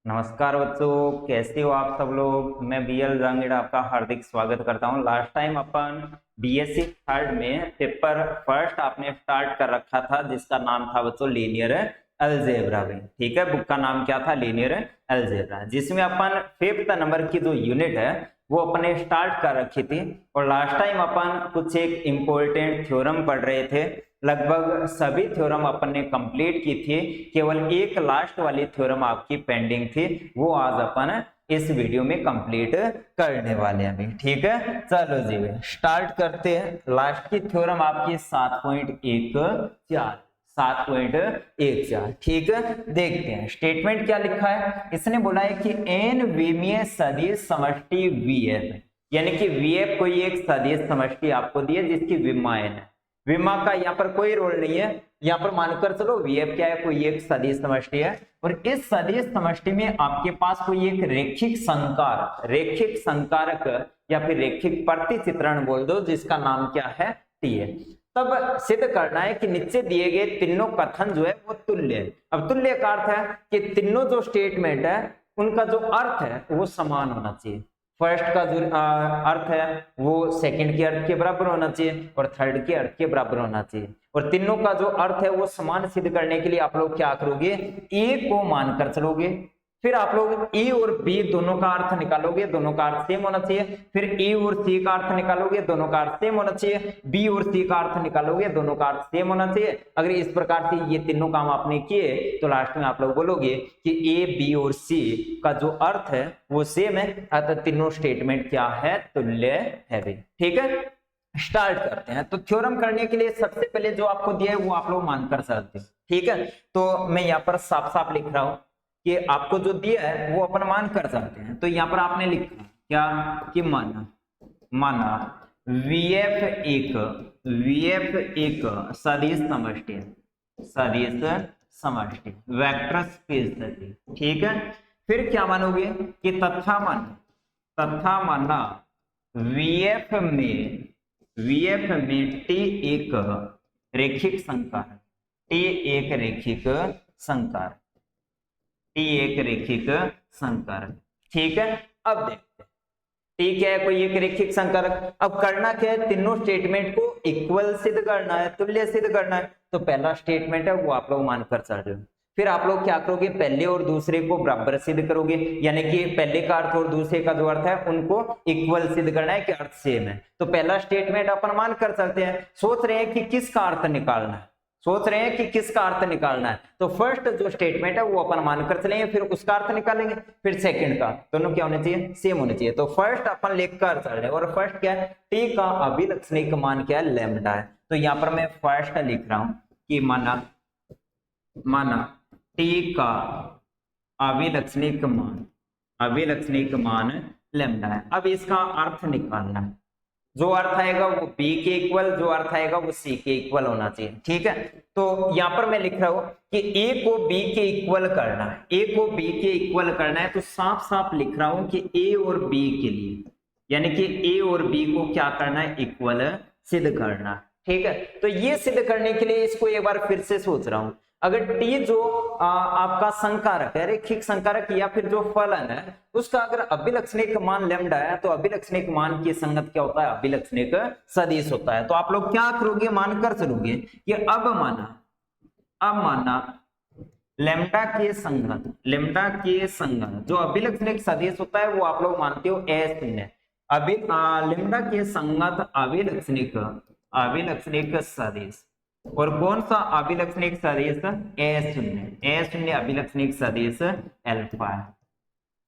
नमस्कार बच्चों, कैसे हो आप सब लोग। मैं बीएल जहांगीर आपका हार्दिक स्वागत करता हूं। लास्ट टाइम अपन बीएससी थर्ड में पेपर फर्स्ट आपने स्टार्ट कर रखा था जिसका नाम था बच्चों लीनियर अलजेब्रा। भी ठीक है, बुक का नाम क्या था? लीनियर अलजेब्रा, जिसमें अपन फिफ्थ नंबर की जो यूनिट है वो अपने स्टार्ट कर रखी थी। और लास्ट टाइम अपन कुछ एक इम्पोर्टेंट थ्योरम पढ़ रहे थे। लगभग सभी थ्योरम अपन ने कंप्लीट की थी, केवल एक लास्ट वाली थ्योरम आपकी पेंडिंग थी, वो आज अपन इस वीडियो में कंप्लीट करने वाले हैं अभी। ठीक है, चलो जी भाई स्टार्ट करते हैं। लास्ट की थ्योरम आपकी 7.14 7.14। ठीक है, देखते हैं स्टेटमेंट क्या लिखा है। इसने बोला है कि एन विमीय सदिश समष्टि वीएफ, यानी कि वीएफ कोई एक सदिश समष्टि आपको दी है जिसकी विमा एन है। विमा का यहाँ पर कोई रोल नहीं है, यहाँ पर मानकर चलो वीएफ क्या है, कोई एक सदिश समष्टि है। और इस सदिश समष्टि में आपके पास कोई एक रेखिक संकारक या फिर रेखिक प्रतिचित्रण बोल दो, जिसका नाम क्या है? टी है। तब सिद्ध करना है कि नीचे दिए गए तीनों कथन जो है वो तुल्य है। अब तुल्य का अर्थ है कि तीनों जो स्टेटमेंट है उनका जो अर्थ है वो समान होना चाहिए। फर्स्ट का जो अर्थ है वो सेकंड के अर्थ के बराबर होना चाहिए और थर्ड के अर्थ के बराबर होना चाहिए। और तीनों का जो अर्थ है वो समान सिद्ध करने के लिए आप लोग क्या करोगे? ए को मानकर चलोगे, फिर आप लोग ए और बी दोनों का अर्थ निकालोगे, दोनों का अर्थ सेम होना चाहिए। फिर ए और सी का अर्थ निकालोगे, दोनों का अर्थ सेम होना चाहिए। बी और सी का अर्थ निकालोगे, दोनों का अर्थ सेम होना चाहिए। अगर इस प्रकार से ये तीनों काम आपने किए तो लास्ट में आप लोग बोलोगे कि ए बी और सी का जो अर्थ है वो सेम है, अतः तीनों स्टेटमेंट क्या है? तुल्य है। ठीक है, स्टार्ट करते हैं। तो थ्योरम करने के लिए सबसे पहले जो आपको दिया है वो आप लोग मानकर चलते हैं। ठीक है, तो मैं यहाँ पर साफ साफ लिख रहा हूं कि आपको जो दिया है वो अपन मान कर सकते हैं। तो यहाँ पर आपने लिखा क्या कि माना वीएफ एक सदिश समष्टि है, सदिश समष्टि वेक्टर स्पेस है। ठीक है, फिर क्या मानोगे कि तथा माना वीएफ में टी एक रेखिक संकार, टी एक रेखिक संकार, टी एक रेखिक संकारक। ठीक है, अब देखते हैं टी क्या है? कोई एक रेखिक संकारक। अब करना क्या है? तीनों स्टेटमेंट को इक्वल सिद्ध करना है, तुल्य सिद्ध करना है। तो पहला स्टेटमेंट है वो आप लोग मानकर चल रहे हो। फिर आप लोग क्या करोगे? पहले और दूसरे को बराबर सिद्ध करोगे, यानी कि पहले का अर्थ और दूसरे का जो अर्थ है उनको इक्वल सिद्ध करना है कि अर्थ सेम है। तो पहला स्टेटमेंट अपन मानकर चलते हैं। सोच रहे हैं कि किसका अर्थ निकालना है, तो फर्स्ट जो स्टेटमेंट है वो अपन मानकर चलेंगे, फिर उसका अर्थ निकालेंगे, फिर सेकंड का। दोनों क्या होने चाहिए? सेम होने चाहिए। तो फर्स्ट अपन लिखकर चल रहे हैं, और फर्स्ट क्या है? टी का अभिलक्षणिक मान क्या है? लैम्डा है। तो यहाँ पर मैं फर्स्ट लिख रहा हूं कि माना टी का अभिलक्षणिक मान लैम्डा है। अब इसका अर्थ निकालना है। जो अर्थ आएगा वो बी के इक्वल, जो अर्थ आएगा वो सी के इक्वल होना चाहिए। ठीक है, तो यहां पर मैं लिख रहा हूं कि ए को बी के इक्वल करना है, तो साफ साफ लिख रहा हूं कि ए और बी के लिए, यानी कि ए और बी को क्या करना है? इक्वल सिद्ध करना। ठीक है, तो ये सिद्ध करने के लिए इसको एक बार फिर से सोच रहा हूं। अगर टी जो आपका संकारक है, रेखिक संकारक या फिर जो फलन है, उसका अगर अभिलक्षणिक मान लैम्डा है तो अभिलक्षणिक मान की संगत क्या होता है? अभिलक्षणिक सदिश होता है। तो आप लोग क्या करोगे? मानकर चलोगे कि अब माना लैम्डा के संगत जो अभिलक्षणिक सदिश होता है वो आप लोग मानते हो एस है। लैम्डा के संगत अभिलक्षणिक सदिश, और कौन सा अभिलक्षणिक सदिश? शून्य अभिलक्षणिक सदिश अल्फा है।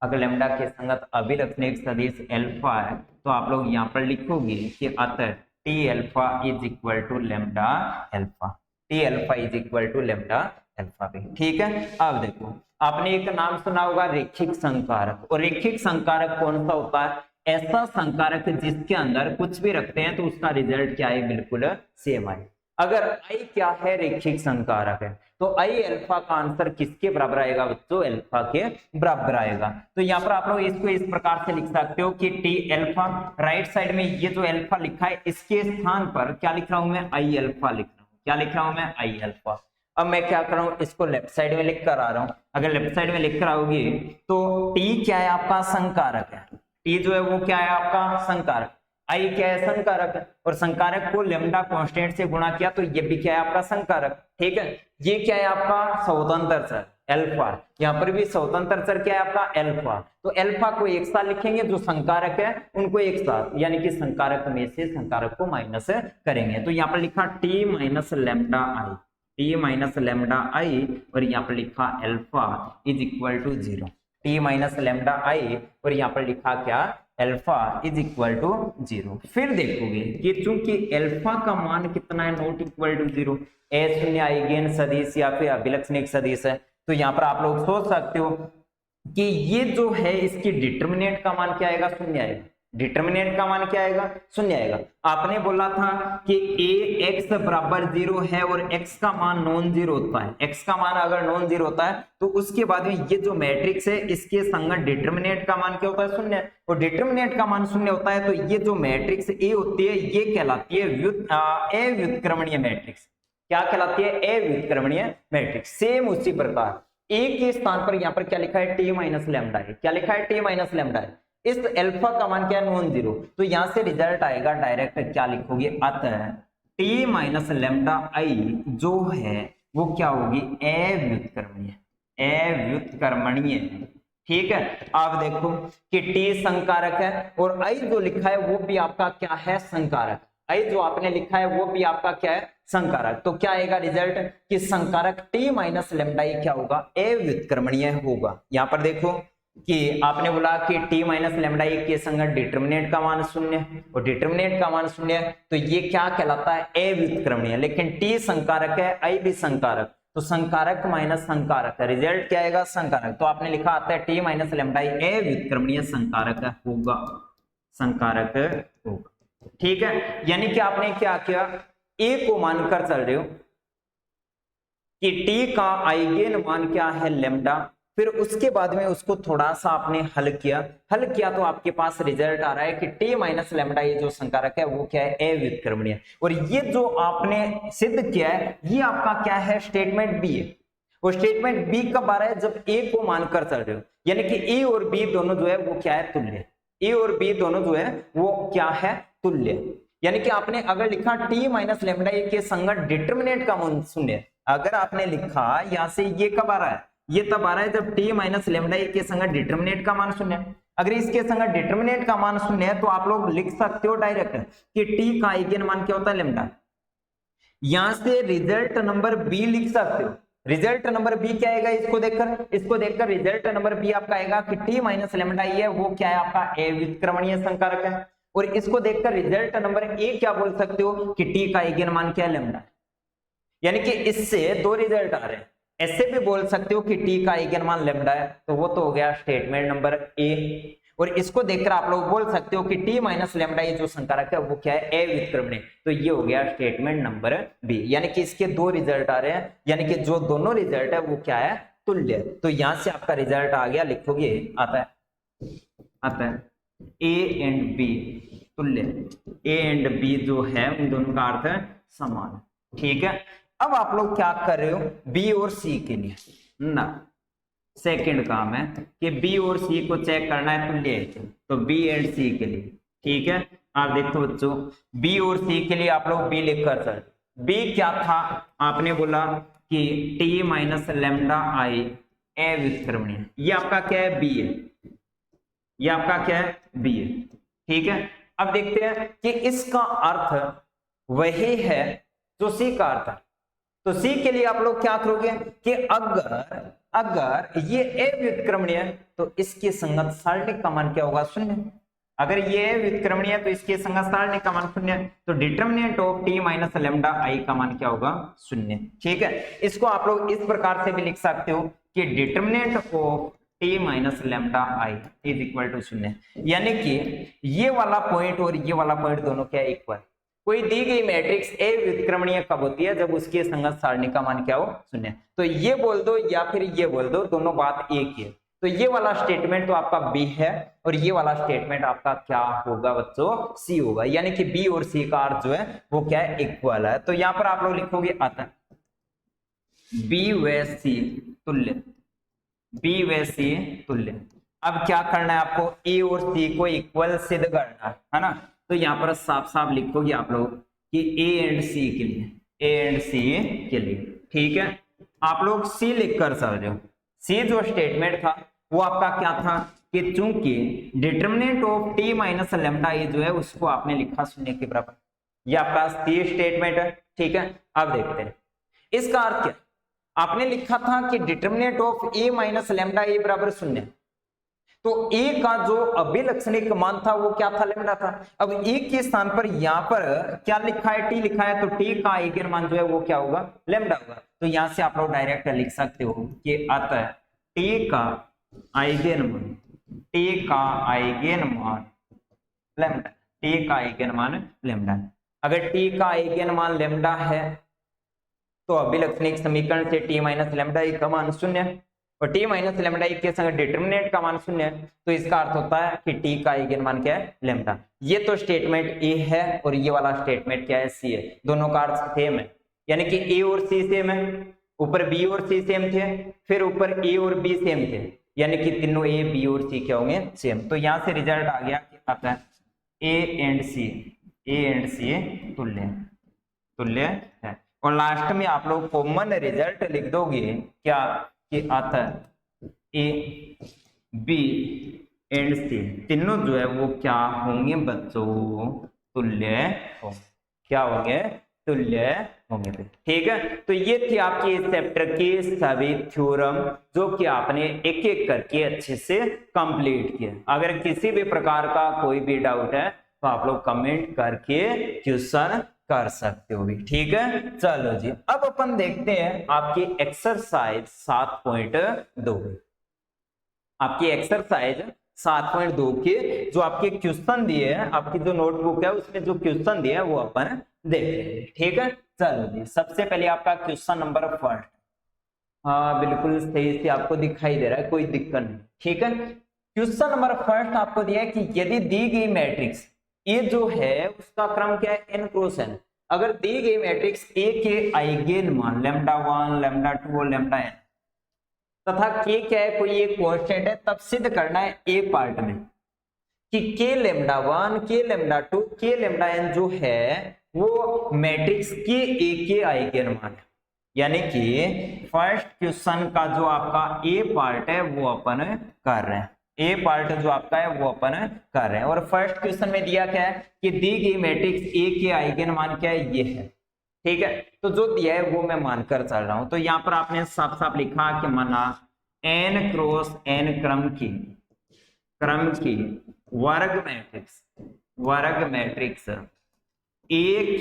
अगर लैम्डा के संगत अभिलक्षणिक सदिश अल्फा है तो आप लोग यहाँ पर लिखोगे कि अतः T alpha is equal to lambda alpha, भी। ठीक है, अब देखो आपने एक नाम सुना होगा रेखिक संकारक। और रेखिक संकारक कौन सा होता है? ऐसा संकारक जिसके अंदर कुछ भी रखते हैं तो उसका रिजल्ट क्या है? बिल्कुल सेम आए। अगर I क्या है? रेखिक संकारक है, तो I अल्फा का आंसर किसके बराबर आएगा बच्चों? अल्फा के बराबर आएगा। तो यहाँ पर आप लोग इसको इस प्रकार से लिख सकते हो कि टी अल्फा, राइट साइड में ये जो अल्फा लिखा है इसके स्थान पर क्या लिख रहा हूं मैं? I अल्फा लिख रहा हूं। क्या लिख रहा हूं मैं? I alpha. अब मैं क्या कर रहा हूँ, इसको लेफ्ट साइड में लिख कर आ रहा हूँ। अगर लेफ्ट साइड में लिख कर आओगे तो टी क्या है आपका संकारक है, टी जो है वो क्या है आपका संकारक, आई क्या है संकारक है, और संकारक को लेमडा कांस्टेंट से गुणा किया तो ये भी क्या है आपका संकारक। ठीक है, ये क्या है आपका स्वतंत्र चर अल्फा, यहाँ पर भी स्वतंत्र चर क्या है आपका अल्फा। तो अल्फा को एक साथ लिखेंगे, जो संकारक है उनको एक साथ, यानी कि संकारक में से संकारक को माइनस करेंगे। तो यहाँ पर लिखा T minus lambda I, T minus lambda I, और यहाँ पर लिखा alpha is equal to 0, T minus lambda I, और यहाँ पर लिखा क्या अल्फा इज इक्वल टू 0। फिर देखोगे कि चूंकि अल्फा का मान कितना है, नॉट इक्वल टू 0, ए शून्य आइगेन सदिश या फिर अभिलक्षणिक सदिश है, तो यहाँ पर आप लोग सोच सकते हो कि ये जो है इसकी डिटर्मिनेंट का मान क्या आएगा, शून्य आएगा। डिटर्मिनेंट का मान क्या आएगा, शून्य आएगा। आपने बोला था कि ए एक्स बराबर 0 है और x का मान नॉन जीरो होता है, x का मान अगर नॉन जीरो होता है तो उसके बाद में ये जो मैट्रिक्स है इसके संगत डिटर्मिनेंट का मान क्या होता है, शून्य, और डिटर्मिनेंट का मान शून्य होता है तो ये जो मैट्रिक्स ए होती है ये कहलाती है अव्युत्क्रमणीय मैट्रिक्स। क्या कहलाती है, अव्युत्क्रमणीय मैट्रिक्स। सेम उसी प्रकार ए के स्थान पर यहाँ पर क्या लिखा है, टी माइनस लेमडा है, क्या लिखा है टी माइनस लेमडा है, इस अल्फा का मान क्या है, नॉन जीरो, तो यहां से रिजल्ट आएगा डायरेक्ट क्या लिखोगे, अतः टी माइनस लेमडा आई जो है वो क्या होगी, अव्युत्क्रमणीय, अव्युत्क्रमणीय। ठीक है, आप देखो कि टी संकारक है और आई जो लिखा है वो भी आपका क्या है, संकारक। आई जो आपने लिखा है वो भी आपका क्या है, संकारक। तो क्या आएगा रिजल्ट कि संकारक टी माइनस लेमडा आई क्या होगा, अव्युत्क्रमणीय होगा। यहां पर देखो कि आपने बोला कि टी माइनस लेमडा के संगत डिटर्मिनेंट का मान शून्य, और डिटर्मिनेंट का मान शून्य तो ये क्या कहलाता है, अव्युत्क्रमणीय। लेकिन टी संकारक है, आई भी संकारक, तो संकारक माइनस संकारक, रिजल्ट क्या आएगा, संकारक। तो आपने लिखा आता है टी माइनस लेमडा अव्युत्क्रमणीय संकारक होगा, संकारक होगा। ठीक है, यानी कि आपने क्या किया, ए को मानकर चल रहे हो कि टी का आइगेन मान क्या है, लेमडा, फिर उसके बाद में उसको थोड़ा सा आपने हल किया तो आपके पास रिजल्ट आ रहा है कि टी माइनस लेमडा ये जो संकारक है वो क्या है, अव्युत्क्रमणीय। और ये जो आपने सिद्ध किया है ये आपका क्या है, स्टेटमेंट बी है। वो स्टेटमेंट बी कब आ रहा है, जब ए को मानकर चल रहे हो, यानी कि ए और बी दोनों जो है वो क्या है, तुल्य। ए और बी दोनों जो है वो क्या है, तुल्य। यानी कि आपने अगर लिखा टी माइनस लेमडा के संगत डिटर्मिनेंट का मान शून्य, अगर आपने लिखा यहां से ये कब आ रहा है, ये तब आ रहा है जब टी माइनस लेमडा के संगत डिटर्मिनेंट का मान शून्य। अगर इसके संगत डिटर्मिनेंट का मान शून्य है तो आप लोग लिख सकते हो डायरेक्ट कि टी का आइगन मान क्या होता है, लेमडा। यहां से रिजल्ट नंबर बी लिख सकते हो। रिजल्ट नंबर बी क्या आएगा, इसको देखकर रिजल्ट नंबर बी आपका आएगा कि टी माइनस लेमडा है वो क्या है, आपका अव्युत्क्रमणीय संकारक है। और इसको देखकर रिजल्ट नंबर ए क्या बोल सकते हो कि टी का आइगन मान क्या है, लेमडा। यानी कि इससे दो रिजल्ट आ रहे हैं। ऐसे भी बोल सकते हो कि टी का आइगन मान लेमडा है, तो वो तो हो गया स्टेटमेंट नंबर ए। और इसको देखकर आप लोग बोल सकते हो कि टी माइनस लेमडा जो संकारक है वो क्या है, अव्युत्क्रमणीय, तो ये हो गया स्टेटमेंट नंबर बी। यानी कि इसके दो रिजल्ट आ रहे हैं, यानी कि जो दोनों रिजल्ट है वो क्या है, तुल्य। तो यहां से आपका रिजल्ट आ गया, लिखोगे आता है ए एंड बी तुल्य, ए एंड बी जो है उन दोनों का अर्थ समान। ठीक है, अब आप लोग क्या कर रहे हो, बी और सी के लिए ना सेकंड काम है कि बी और सी को चेक करना है तुल्य है, तो बी एंड सी के लिए। ठीक है, आप देखो बच्चों, बी और सी के लिए आप लोग बी लिख कर चल। बी क्या था, आपने बोला कि टी माइनस लेमडा आई अव्युत्क्रमणीय, ये आपका क्या है, बी है, ये आपका क्या है, बी है। ठीक है, अब देखते हैं कि इसका अर्थ वही है जो सी का अर्थ है। तो सी के लिए आप लोग क्या करोगे कि अगर ये अव्युत्क्रमणीय है तो इसके संगत सारणिक का मान क्या होगा, शून्य। अगर ये अव्युत्क्रमणीय है तो इसके संगत सारणिक का मान शून्य, तो determinant of T minus lambda आई का मान क्या होगा, शून्य। ठीक है, इसको आप लोग इस प्रकार से भी लिख सकते हो कि determinant of T minus lambda I is equal to शून्य। यानी कि ये वाला पॉइंट और ये वाला पॉइंट दोनों क्या इक्वल। कोई दी गई मैट्रिक्स अव्युत्क्रमणीय कब होती है, जब उसके संगत सारणी का मान क्या हो, शून्य। तो ये बोल दो या फिर ये बोल दो, दोनों बात एक ही है। तो ये वाला स्टेटमेंट तो आपका बी है और ये वाला स्टेटमेंट आपका क्या होगा बच्चों, सी होगा। यानी कि बी और सी का अर्थ जो है वो क्या है, इक्वल है। तो यहाँ पर आप लोग लिखोगे आता बी व सी तुल्य, बी व सी तुल्य। अब क्या करना है आपको, ए और सी को इक्वल सिद्ध करना है ना। तो यहाँ पर साफ साफ लिखोगे आप लोग कि ए एंड सी के लिए, ए एंड सी के लिए, ठीक है। आप लोग सी लिखकर समझो, सी जो स्टेटमेंट था वो आपका क्या था कि चूंकि determinant of T minus lambda A जो है उसको आपने लिखा शून्य के बराबर, ये आपका सी स्टेटमेंट है, ठीक है। अब देखते हैं इसका अर्थ क्या, आपने लिखा था कि determinant of A minus lambda A बराबर शून्य, तो ए का जो अभिलक्षणिक मान था वो क्या था, लेमडा था। अब ए के स्थान पर यहां पर क्या लिखा है, टी लिखा है, तो टी का आइगन मान जो है वो क्या होगा, लेमडा होगा। तो यहां से आप लोग डायरेक्ट लिख सकते हो कि अतः टी का आइगन मान, टी का आइगन मान लेमडा, टी का आइगन मान लेमडा। अगर टी का आइगन मान लेमडा है तो अभिलक्षणिक समीकरण से टी माइनस लेमडा का मान शून्य, और टी माइनस लेमडा के संग डिटर्मिनेंट का मान शून्य है, तो इसका अर्थ होता है कि टी का आइगन मान क्या है, लेमडा। ये तो स्टेटमेंट ए है और ये वाला स्टेटमेंट क्या है, सी है। दोनों का अर्थ सेम है, यानी कि ए और सी सेम है, ऊपर बी और सी सेम थे, फिर ऊपर ए और बी सेम थे, यानी कि तीनों ए बी और सी क्या होंगे, सेम। तो यहां से रिजल्ट आ गया कि आता है A and C, A and सी तुल्य, तुल्य है। और लास्ट में आप लोग कॉमन रिजल्ट लिख दोगे क्या कि आता ए बी एंड सी तीनों जो है वो क्या होंगे बच्चों, तुल्य होंगे, क्या होंगे, तुल्य होंगे, ठीक है। तो ये थी आपकी इस चैप्टर की सभी थ्योरम जो कि आपने एक एक करके अच्छे से कंप्लीट किया। अगर किसी भी प्रकार का कोई भी डाउट है तो आप लोग कमेंट करके क्वेश्चन कर सकते हो भी, ठीक है। चलो जी, अब अपन देखते हैं आपकी एक्सरसाइज 7.2, आपकी एक्सरसाइज 7.2 के जो आपके क्वेश्चन दिए हैं, आपकी जो नोटबुक है उसमें जो क्वेश्चन दिए हैं वो अपन देख लेंगे, ठीक है। चलो जी, सबसे पहले आपका क्वेश्चन नंबर फर्स्ट, हाँ बिल्कुल सही से आपको दिखाई दे रहा है, कोई दिक्कत नहीं, ठीक है। क्वेश्चन नंबर फर्स्ट आपको दिया है कि यदि दी गई मैट्रिक्स ए जो है उसका क्रम क्या है, n क्रॉस n। अगर दी गई मैट्रिक्स ए के आइगेन मान लैम्डा 1 लैम्डा 2 और लैम्डा n तथा के क्या है, कोई एक कांस्टेंट है, तब सिद्ध करना है ए पार्ट में कि के लैम्डा 1 के लैम्डा 2 के लैम्डा n जो है वो मैट्रिक्स के ए के आइगेन मान। यानी कि फर्स्ट क्वेश्चन का जो आपका ए पार्ट है वो अपन कर रहे हैं, ए पार्ट जो आपका है वो अपन कर रहे हैं। और फर्स्ट क्वेश्चन में दिया क्या है कि दी गई मैट्रिक्स ए के आइगन मान क्या है, ये है, ठीक है। तो जो दिया है वो मैं मानकर चल रहा हूं। तो यहाँ पर आपने साफ साफ लिखा कि माना n क्रॉस n क्रम की वर्ग मैट्रिक्स ए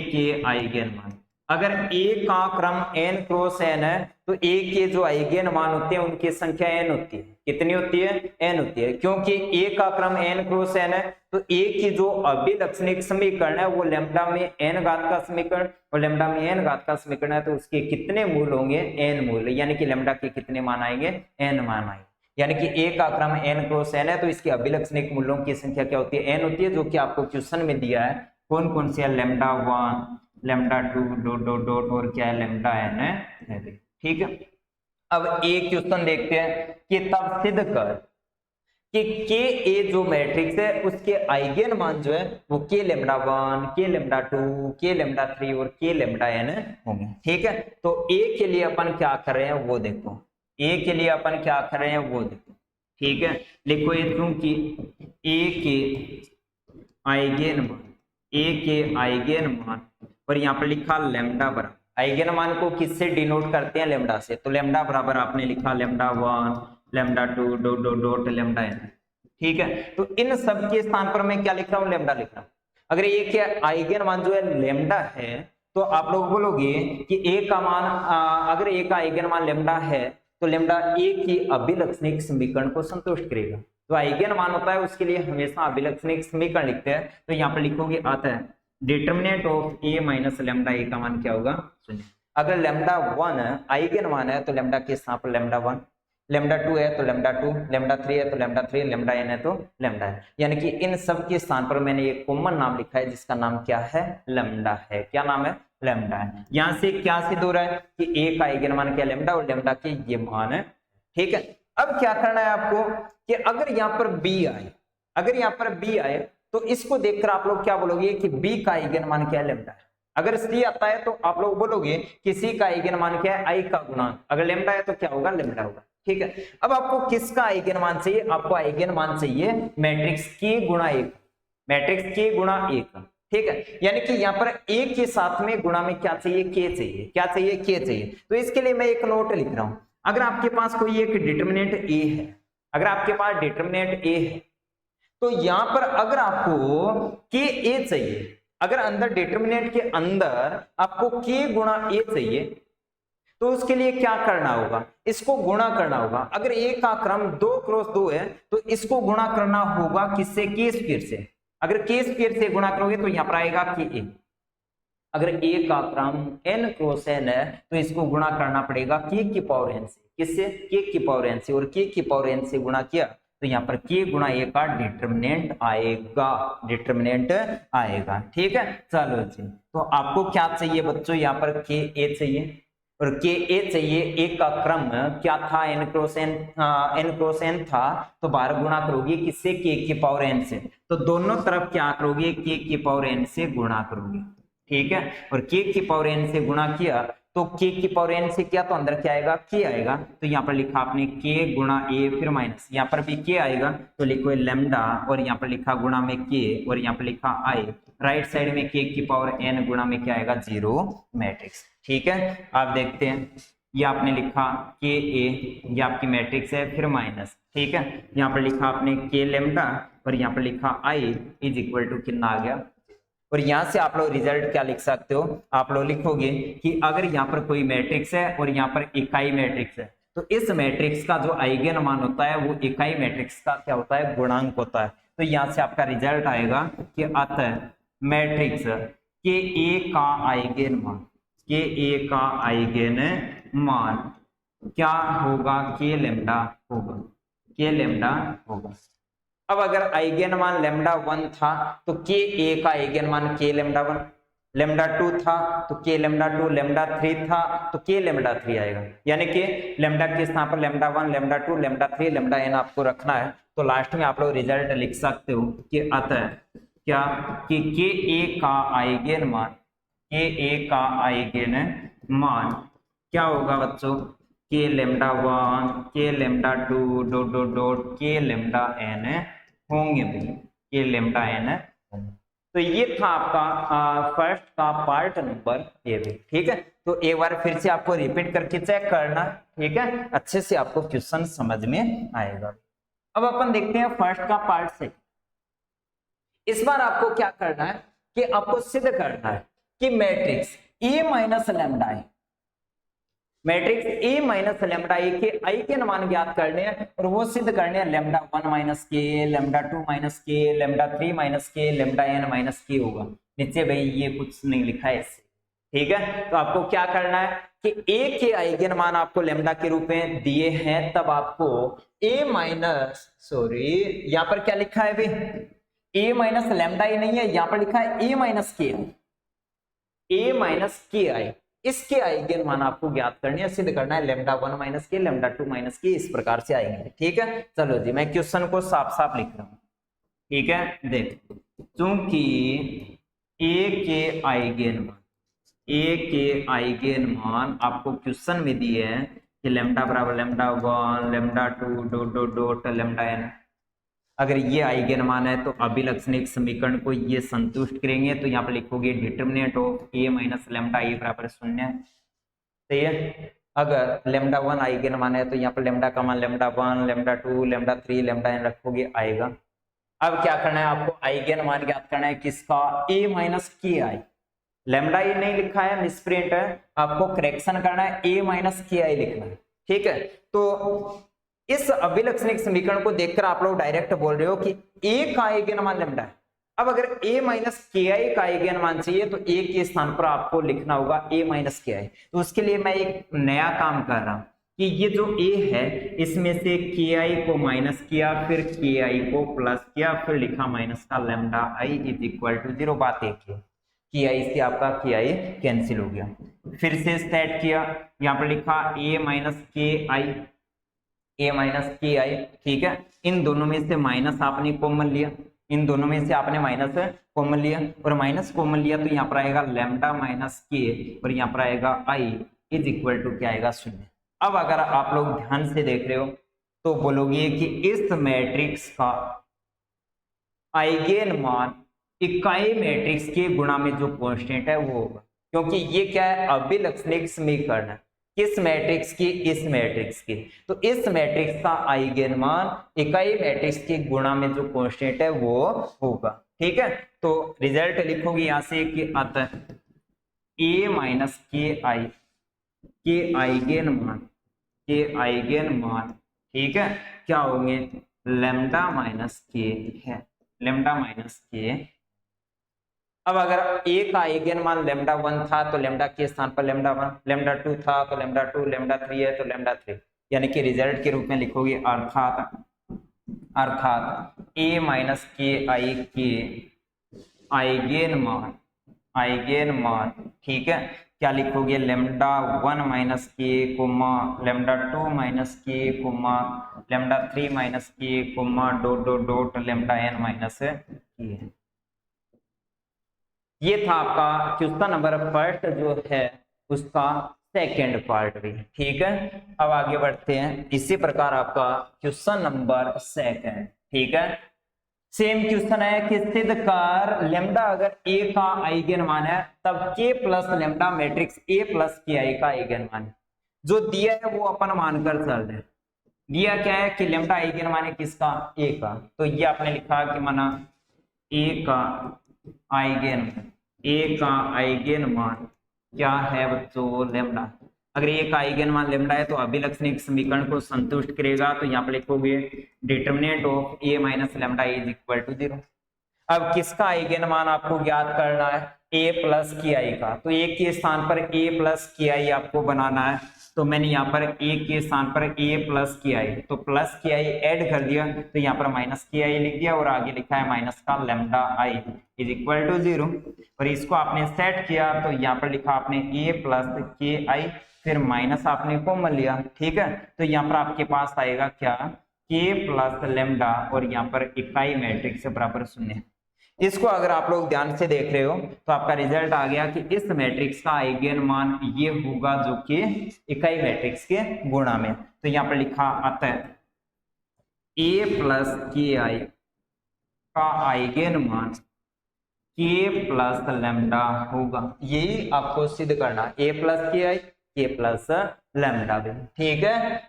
के आइगन मान। अगर ए का क्रम n क्रॉस n है तो ए के जो आइगन मान होते हैं उनकी संख्या n होती है, कितनी होती है, n होती है। क्योंकि ए का क्रम n क्रॉस n है तो ए की जो अभिलक्षणिक समीकरण है वो लैम्डा में n घात का समीकरण और लैम्डा में n घात का समीकरण है, तो उसके कितने मूल होंगे, n मूल, यानी कि लैम्डा के कितने मान आएंगे, n मान आएंगे। यानी कि ए का क्रम n क्रॉस n है तो इसकी अभिलक्षणिक मूल्यों की संख्या क्या होती है, n होती है, जो कि आपको क्वेश्चन में दिया है। कौन कौन से है, lambda 1 lambda 2 dot dot dot और क्या है, लैम्डा n है, ठीक है। अब एक क्वेश्चन देखते हैं कि तब सिद्ध कर कि के ए जो मैट्रिक्स है उसके आइगन मान जो है वो के लैम्डा 1 के लैम्डा 2 के लैम्डा 3 और के लैम्डा n होंगे, ठीक है। तो ए के लिए अपन क्या कर रहे हैं वो देखो, ए के लिए अपन क्या कर रहे हैं वो देखो, ठीक है। लिखो ये चूंकि ए के आइगन मान और यहाँ पर लिखा लैम्डा बराबर, आइगन मान को किससे डिनोट करते हैं, लैम्डा से। तो लैम्डा बराबर आपने लिखा lambda 1 lambda 2 dot dot dot lambda n, ठीक है। तो इन सब के स्थान पर मैं क्या लिख रहा हूँ, लैम्डा लिख रहा हूँ। अगर ए के आइगन मान जो है लैम्डा है तो आप लोग बोलोगे कि ए का मान अगर ए का आइगन मान लैम्डा है तो लैम्डा ए की अभिलक्षणिक समीकरण को संतुष्ट करेगा। तो आइगन मान होता है उसके लिए हमेशा अभिलक्षणिक समीकरण लिखते हैं। तो यहाँ पर लिखोगे आता है determinant of A minus lambda A का मान क्या होगा, शून्य। अगर लैम्डा 1 आइगन मान है तो लैम्डा के स्थान पर लैम्डा 1, लैम्डा 2 है तो लैम्डा 2, लैम्डा 3 है तो लैम्डा 3, लैम्डा n है तो लैम्डा n। यानी कि इन सब के स्थान पर मैंने एक कॉमन नाम लिखा है जिसका नाम क्या है, लैम्डा है। क्या नाम है, लेमडा है। यहां से क्या सिद्ध हो रहा है कि ए का आइगन मान क्या लेमडा और लेमडा के ये मान है। ठीक है, अब क्या करना है आपको कि अगर यहाँ पर बी आए, अगर यहाँ पर बी आए तो इसको देखकर आप लोग क्या बोलोगे कि बी का आइगन मान क्या है लेमडा है। अगर सी आता है तो आप लोग बोलोगे कि सी का आइगन मान क्या है आई का गुणांक, अगर लेमडा है तो क्या होगा लेमडा होगा। ठीक है, अब आपको किसका आइगन मान चाहिए, आपको आइगन मान चाहिए मैट्रिक्स के गुणा एक, मैट्रिक्स के गुणा एक। ठीक है, यानी कि यहाँ पर ए के साथ में गुणा में क्या चाहिए के चाहिए, क्या चाहिए के चाहिए। तो इसके लिए मैं एक नोट लिख रहा हूं, अगर आपके पास कोई एक डिटरमिनेंट ए है, अगर आपके पास डिटरमिनेंट ए है तो यहां पर अगर आपको के ए चाहिए, अगर अंदर डिटरमिनेंट के अंदर आपको के गुणा ए चाहिए तो उसके लिए क्या करना होगा, इसको गुणा करना होगा। अगर ए का क्रम 2 क्रॉस 2 है तो इसको गुणा करना होगा किससे, के स्क्वायर से। अगर के स्क्वायर से गुणा करोगे तो यहां पर आएगा के ए। अगर ए का क्रम n क्रॉस n है तो इसको गुणा करना पड़ेगा k की पावर n से, किससे, k की पावर n से, और k की पावर n से गुणा किया तो यहाँ पर k गुणा a का डिटरमिनेंट आएगा, डिटरमिनेंट आएगा। ठीक है, चलो जी, तो आपको क्या चाहिए बच्चों, यहाँ पर k a चाहिए और k a चाहिए। a का क्रम क्या था, n क्रॉस n था, तो बाहर गुणा करोगे किससे, k की पावर n से, तो दोनों तरफ क्या करोगे, k की पावर n से गुणा करोगे। ठीक है, और k की पावर n से गुणा किया तो k की पावर n से किया तो अंदर क्या आएगा, k आएगा। तो यहाँ पर लिखा आपने k गुणा a फिर माइनस, यहाँ पर भी k आएगा तो लिखो लेमडा, और यहाँ पर लिखा गुणा में k, और यहाँ पर लिखा i, राइट साइड में k की पावर n गुणा में क्या आएगा, 0 मैट्रिक्स। ठीक है, आप देखते हैं ये आपने लिखा के ए, ये आपकी मैट्रिक्स है, फिर माइनस। ठीक है, यहाँ पर लिखा आपने के लेमडा और यहाँ पर लिखा आई इज इक्वल टू कितना आ गया। और यहां से आप लोग रिजल्ट क्या लिख सकते हो, आप लोग लिखोगे कि अगर यहाँ पर कोई मैट्रिक्स है और यहाँ पर इकाई मैट्रिक्स है तो इस मैट्रिक्स का जो आइगन मान होता है वो इकाई मैट्रिक्स का क्या होता है, गुणांक होता है। तो यहाँ से आपका रिजल्ट आएगा कि अतः मैट्रिक्स के ए का आइगन मान, के ए का आइगन मान क्या होगा, के लेमडा होगा, के लेमडा होगा। अब अगर आइगन मान लेमडा 1 था तो के ए का आइगन मान के लेमडा 1, लेमडा 2 था तो के लेमडा 2, लेमडा 3 था तो के लेमडा 3 आएगा। यानी कि लेमडा के स्थान पर lambda 1, lambda 2, lambda 3, lambda n आपको रखना है। तो लास्ट में आप लोग रिजल्ट लिख सकते हो कि अतः क्या कि के ए का आइगन मान, के ए का आइगन मान क्या होगा बच्चों, के लेमडा 1, के लेमडा 2 डॉट डॉट डॉट के लेमडा n होंगे भाई, ये लेमडा n है। तो ये था आपका फर्स्ट का पार्ट नंबर ए भी। ठीक है, तो एक बार फिर से आपको रिपीट करके चेक करना, ठीक है, अच्छे से आपको क्वेश्चन समझ में आएगा। अब अपन देखते हैं फर्स्ट का पार्ट से। इस बार आपको क्या करना है कि आपको सिद्ध करना है कि मैट्रिक्स ए माइनस लेमडा है, मैट्रिक्स ए माइनस लेमडा ए के आई के मान ज्ञात करने हैं और वो सिद्ध करने हैं लेमडा 1 माइनस के, लेमडा 2 माइनस के, लेमडा 3 माइनस के, लेमडा n माइनस के होगा। नीचे भाई ये कुछ नहीं लिखा है इससे। ठीक है, तो आपको क्या करना है कि ए के आइगन मान आपको लेमडा के रूप में दिए हैं, तब आपको ए माइनस, सॉरी यहाँ पर क्या लिखा है भाई, ए माइनस लेमडा ही नहीं है, यहाँ पर लिखा है ए माइनस के, ए माइनस के आई, इसके आइगन मान आपको ज्ञात करनी है, सिद्ध करना है लेमडा 1 माइनस के, लेमडा 2 माइनस के, इस प्रकार से आएंगे। ठीक है, चलो जी मैं क्वेश्चन को साफ साफ लिख रहा हूं। ठीक है, देख, चूंकि ए के आइगन मान, ए के आइगन मान आपको क्वेश्चन में दिए हैं कि लेमडा बराबर lambda 1, lambda 2 dot dot dot lambda n, अगर ये आइगन मान है तो अभिलक्षणिक समीकरण को ये संतुष्ट करेंगे। तो यहाँ पर लिखोगे determinant of A minus lambda A बराबर 0। सही है, अगर लेमडा 1 आइगन मान है तो यहाँ पर लेमडा का मान lambda 1, lambda 2, lambda 3, lambda n रखोगे, आएगा। अब क्या करना है, आपको आइगन मान ज्ञात करना है किसका, ए माइनस के आई, लेमडा ए नहीं लिखा है, मिसप्रिंट है, आपको करेक्शन करना है, ए माइनस के आई लिखना है। ठीक है, तो इस अभिलक्षणिक समीकरण को देखकर आप लोग डायरेक्ट बोल रहे हो कि ए का आइगन मान लेमडा है। अब अगर a माइनस के आई का आइगन मान चाहिए तो a के स्थान पर आपको लिखना होगा a माइनस के आई। तो उसके लिए मैं एक नया काम कर रहा हूं कि ये जो a है इसमें से के आई को माइनस किया, फिर के आई को प्लस किया, फिर लिखा माइनस का lambda I is equal to 0। बात एक है, की आई से आपका की आई कैंसिल हो गया। फिर से सेट किया, यहाँ पर लिखा a माइनस के आई, ठीक है। इन दोनों में से माइनस आपने कॉमन लिया, इन दोनों में से आपने माइनस कॉमन लिया, और माइनस कॉमन लिया तो यहाँ पर आएगा लैम्डा माइनस के, और यहाँ पर आएगा आई इज इक्वल टू क्या आएगा, 0। अब अगर आप लोग ध्यान से देख रहे हो तो बोलोगे कि इस मैट्रिक्स का आइगेन मान इकाई मैट्रिक्स के गुणा में जो कांस्टेंट है वो होगा, क्योंकि ये क्या है, अभिलक्षणिक समीकरण है। किस मैट्रिक्स की, इस मैट्रिक्स की। तो इस मैट्रिक्स का आइगेन मान इकाई मैट्रिक्स के गुणा में जो कांस्टेंट है वो होगा, ठीक है। तो रिजल्ट लिखोगे यहां से कि अतः a माइनस के आई के आइगेन मान, ठीक है, क्या होंगे, लैम्डा माइनस के है, लैम्डा माइनस के। अब अगर a का आइगेन मान लैम्डा 1 था तो लैम्डा के स्थान पर लैम्डा 1, लैम्डा 2 था तो लैम्डा 2, लैम्डा 3 है तो लैम्डा 3, यानी कि रिजल्ट के रूप में लिखोगे अर्थात a माइनस के आई के आइगेन मान, ठीक है, क्या लिखोगे, lambda 1 minus k comma lambda 2 minus k comma lambda 3 minus k comma dot dot dot lambda n minus k. ये था आपका क्वेश्चन नंबर फर्स्ट जो है उसका सेकेंड पार्ट भी, ठीक है। अब आगे बढ़ते हैं, इसी प्रकार आपका क्वेश्चन नंबर सेकेंड, ठीक है। सेम क्वेश्चन है कि सिद्ध कर लैम्डा अगर a का आइगन मान है तब k plus lambda matrix a plus के आई का आइगन मान है। जो दिया है वो अपन मानकर चल रहे हैं। दिया क्या है कि लैम्डा आइगन मान है किसका, a का, तो ये आपने लिखा कि माना a का आइगन मान क्या है बच्चों, लैम्डा। अगर a का आइगन मान लैम्डा है तो अभिलक्षणिक समीकरण को संतुष्ट करेगा, तो यहाँ पर लिखोगे determinant of a minus lambda is equal to 0। अब किसका आइगन मान आपको ज्ञात करना है, a प्लस की आई का, तो a के स्थान पर a प्लस की आई आपको बनाना है। तो मैंने यहाँ पर a के स्थान पर a प्लस की आई, तो प्लस की आई ऐड कर दिया, तो यहाँ पर माइनस की आई लिख दिया, और आगे लिखा है माइनस का lambda I is equal to 0। और इसको आपने सेट किया तो यहाँ पर लिखा आपने a प्लस के आई, फिर माइनस आपने कॉमन लिया, ठीक है। तो यहाँ पर आपके पास आएगा क्या, k प्लस लैम्डा, और यहाँ पर इकाई मैट्रिक्स बराबर 0। इसको अगर आप लोग ध्यान से देख रहे हो तो आपका रिजल्ट आ गया कि इस मैट्रिक्स का आइगन मान ये होगा जो कि इकाई मैट्रिक्स के गुणा में। तो यहाँ पर लिखा अतः a प्लस के आई का आइगन मान k प्लस लैम्डा होगा। यही आपको सिद्ध करना, a प्लस के आई के प्लस लैम्डा भी, ठीक है।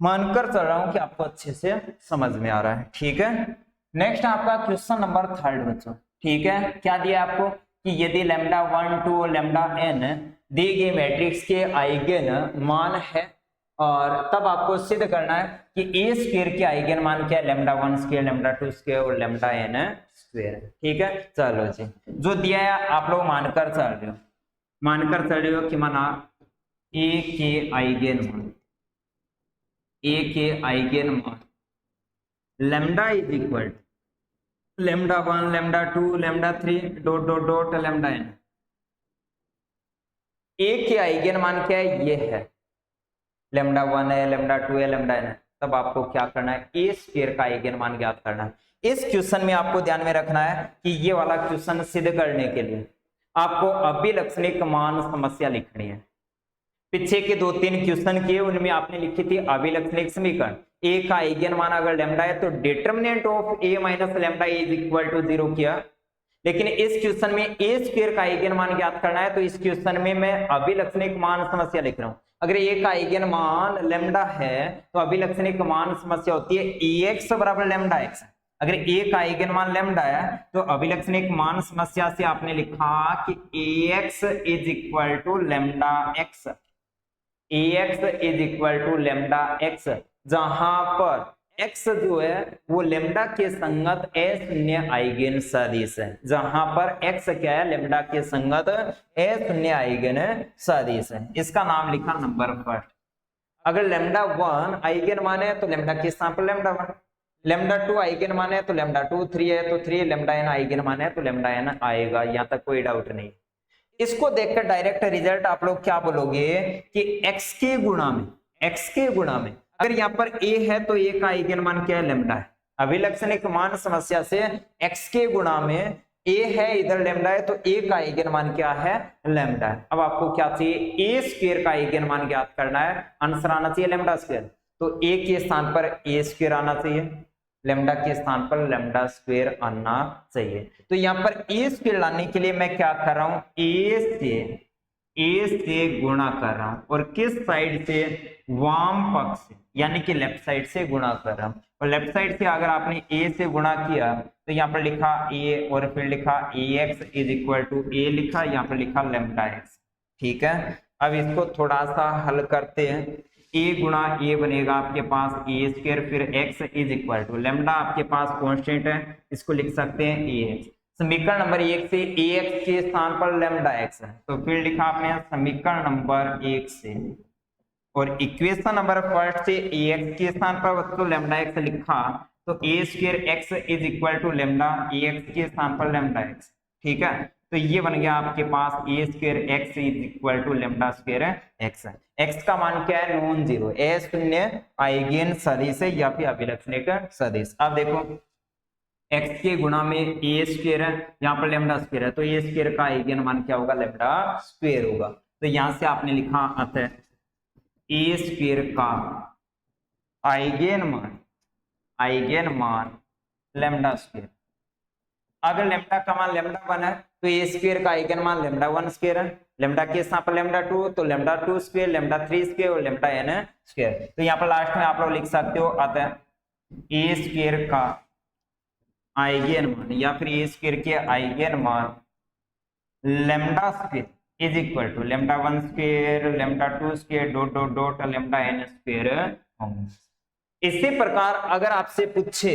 मानकर चल रहा हूं कि आपको अच्छे से समझ में आ रहा है, ठीक है। नेक्स्ट आपका क्वेश्चन नंबर थर्ड बच्चों, ठीक है। क्या दिया आपको कि यदि लैम्डा 1 2 और लैम्डा n दी गई मैट्रिक्स के आइगन मान है, और तब आपको सिद्ध करना है कि a स्क्वायर के आइगन मान क्या है, लैम्डा 1 स्क्वायर, लैम्डा 2 स्क्वायर और लैम्डा n स्क्वायर, ठीक है। चलो जी, जो दिया है आप लोग मानकर चल रहे हो कि माना a के आइगन मान lambda is equal lambda 1 lambda 2 lambda 3 dot dot dot lambda n। a के आइगन मान क्या है, ये है लैम्डा 1 है, लैम्डा 2 है, लैम्डा n है। तब आपको क्या करना है, a स्क्वायर का आइगन मान ज्ञात करना है। इस क्वेश्चन में आपको ध्यान में रखना है कि ये वाला क्वेश्चन सिद्ध करने के लिए आपको अभिलक्षणिक मान समस्या लिखनी है। पीछे के 2-3 क्वेश्चन किए उनमें आपने लिखी थी अभिलक्षणिक समीकरण, a का आइगन मान अगर लैम्डा है तो determinant of a minus lambda is equal to 0 किया। लेकिन इस क्वेश्चन में a स्क्वायर का आइगन मान ज्ञात करना है, तो इस क्वेश्चन में मैं अभिलक्षणिक मान समस्या लिख रहा हूं। अगर a का आइगन मान लैम्डा है तो अभिलक्षणिक मान समस्या होती है ax बराबर लैम्डा x। अगर a का आइगन मान लैम्डा है तो अभिलक्षणिक मान समस्या से आपने लिखा कि ax is equal to lambda x, ax is equal to lambda x, जहां पर x जो है वो लैम्डा के संगत अशून्य आइगन सदिश है। जहां पर x क्या है, लैम्डा के संगत अशून्य आइगन सदिश है। इसका नाम लिखा नंबर फर्स्ट। अगर लैम्डा 1 आइगन मान है तो लैम्डा के स्थान पर लैम्डा 1, लेमडा 2 आइगन मान है तो लेमडा 2, 3 है तो 3, लेमडा n आइगन मान है तो लेमडा n आएगा, यहाँ तक कोई डाउट नहीं। इसको देखकर डायरेक्ट रिजल्ट आप लोग क्या बोलोगे कि x के गुणा में अगर यहाँ पर a है तो a का आइगन मान क्या है, लेमडा है। अभिलक्षणिक मान समस्या से x के गुणा में a है, इधर लेमडा है, तो a का आइगन मान क्या है, लेमडा है। अब आपको क्या चाहिए, a स्क्वायर का आइगन मान ज्ञात करना है, आंसर आना चाहिए लेमडा स्क्वायर, तो a के स्थान पर a स्क्वायर आना चाहिए, लेमडा के स्थान पर लेमडा स्क्वायर आना चाहिए। तो यहाँ पर a स्क्वायर लाने के लिए मैं क्या कर रहा हूं, a से गुणा कर रहा हूं, और किस साइड से, वाम पक्ष से, यानी कि लेफ्ट साइड से गुणा कर रहा हूं। और लेफ्ट साइड से अगर आपने a से गुणा किया तो यहाँ पर लिखा a और फिर लिखा ax is equal to a लिखा, यहाँ पर लिखा लेमडा x। ठीक है, अब इसको थोड़ा सा हल करते हैं। a गुणा a बनेगा आपके पास a स्क्वायर, फिर x is equal to lambda आपके पास कांस्टेंट है, इसको लिख सकते हैं ax। समीकरण नंबर 1 से ax के स्थान पर लेमडा x है, तो फिर लिखा आपने समीकरण नंबर 1 से, और इक्वेशन नंबर फर्स्ट से ax के स्थान पर तो लेमडा x लिखा, तो a square x is equal to lambda ax के स्थान पर लेमडा x। ठीक है, तो ये बन गया आपके पास a square x is equal to lambda square x। x का मान क्या है, नॉन जीरो, a शून्य आइगन सदिश है या फिर अभिलक्षणिक सदिश। अब देखो x के गुणा में a स्क्वायर है, यहाँ पर लेमडा स्क्वायर है, तो a स्क्वायर का आइगन मान क्या होगा, लेमडा स्क्वायर होगा। तो यहां से आपने लिखा अतः a स्क्वायर का आइगन मान लेमडा स्क्वायर। अगर लेमडा का मान लेमडा 1 है तो a स्क्वायर का आइगन मान लेमडा 1 स्क्वायर है, लेमडा के स्थान पर लेमडा 2 तो लेमडा 2 स्क्वायर, लेमडा 3 स्क्वायर और लेमडा n स्क्वायर। तो यहाँ पर लास्ट में आप लोग लिख सकते हो अतः a स्क्वायर का आइगन मान या फिर a स्क्वायर के आइगन मान lambda square is equal to lambda 1 square, lambda 2 square dot dot dot lambda n square होंगे। इसी प्रकार अगर आपसे पूछे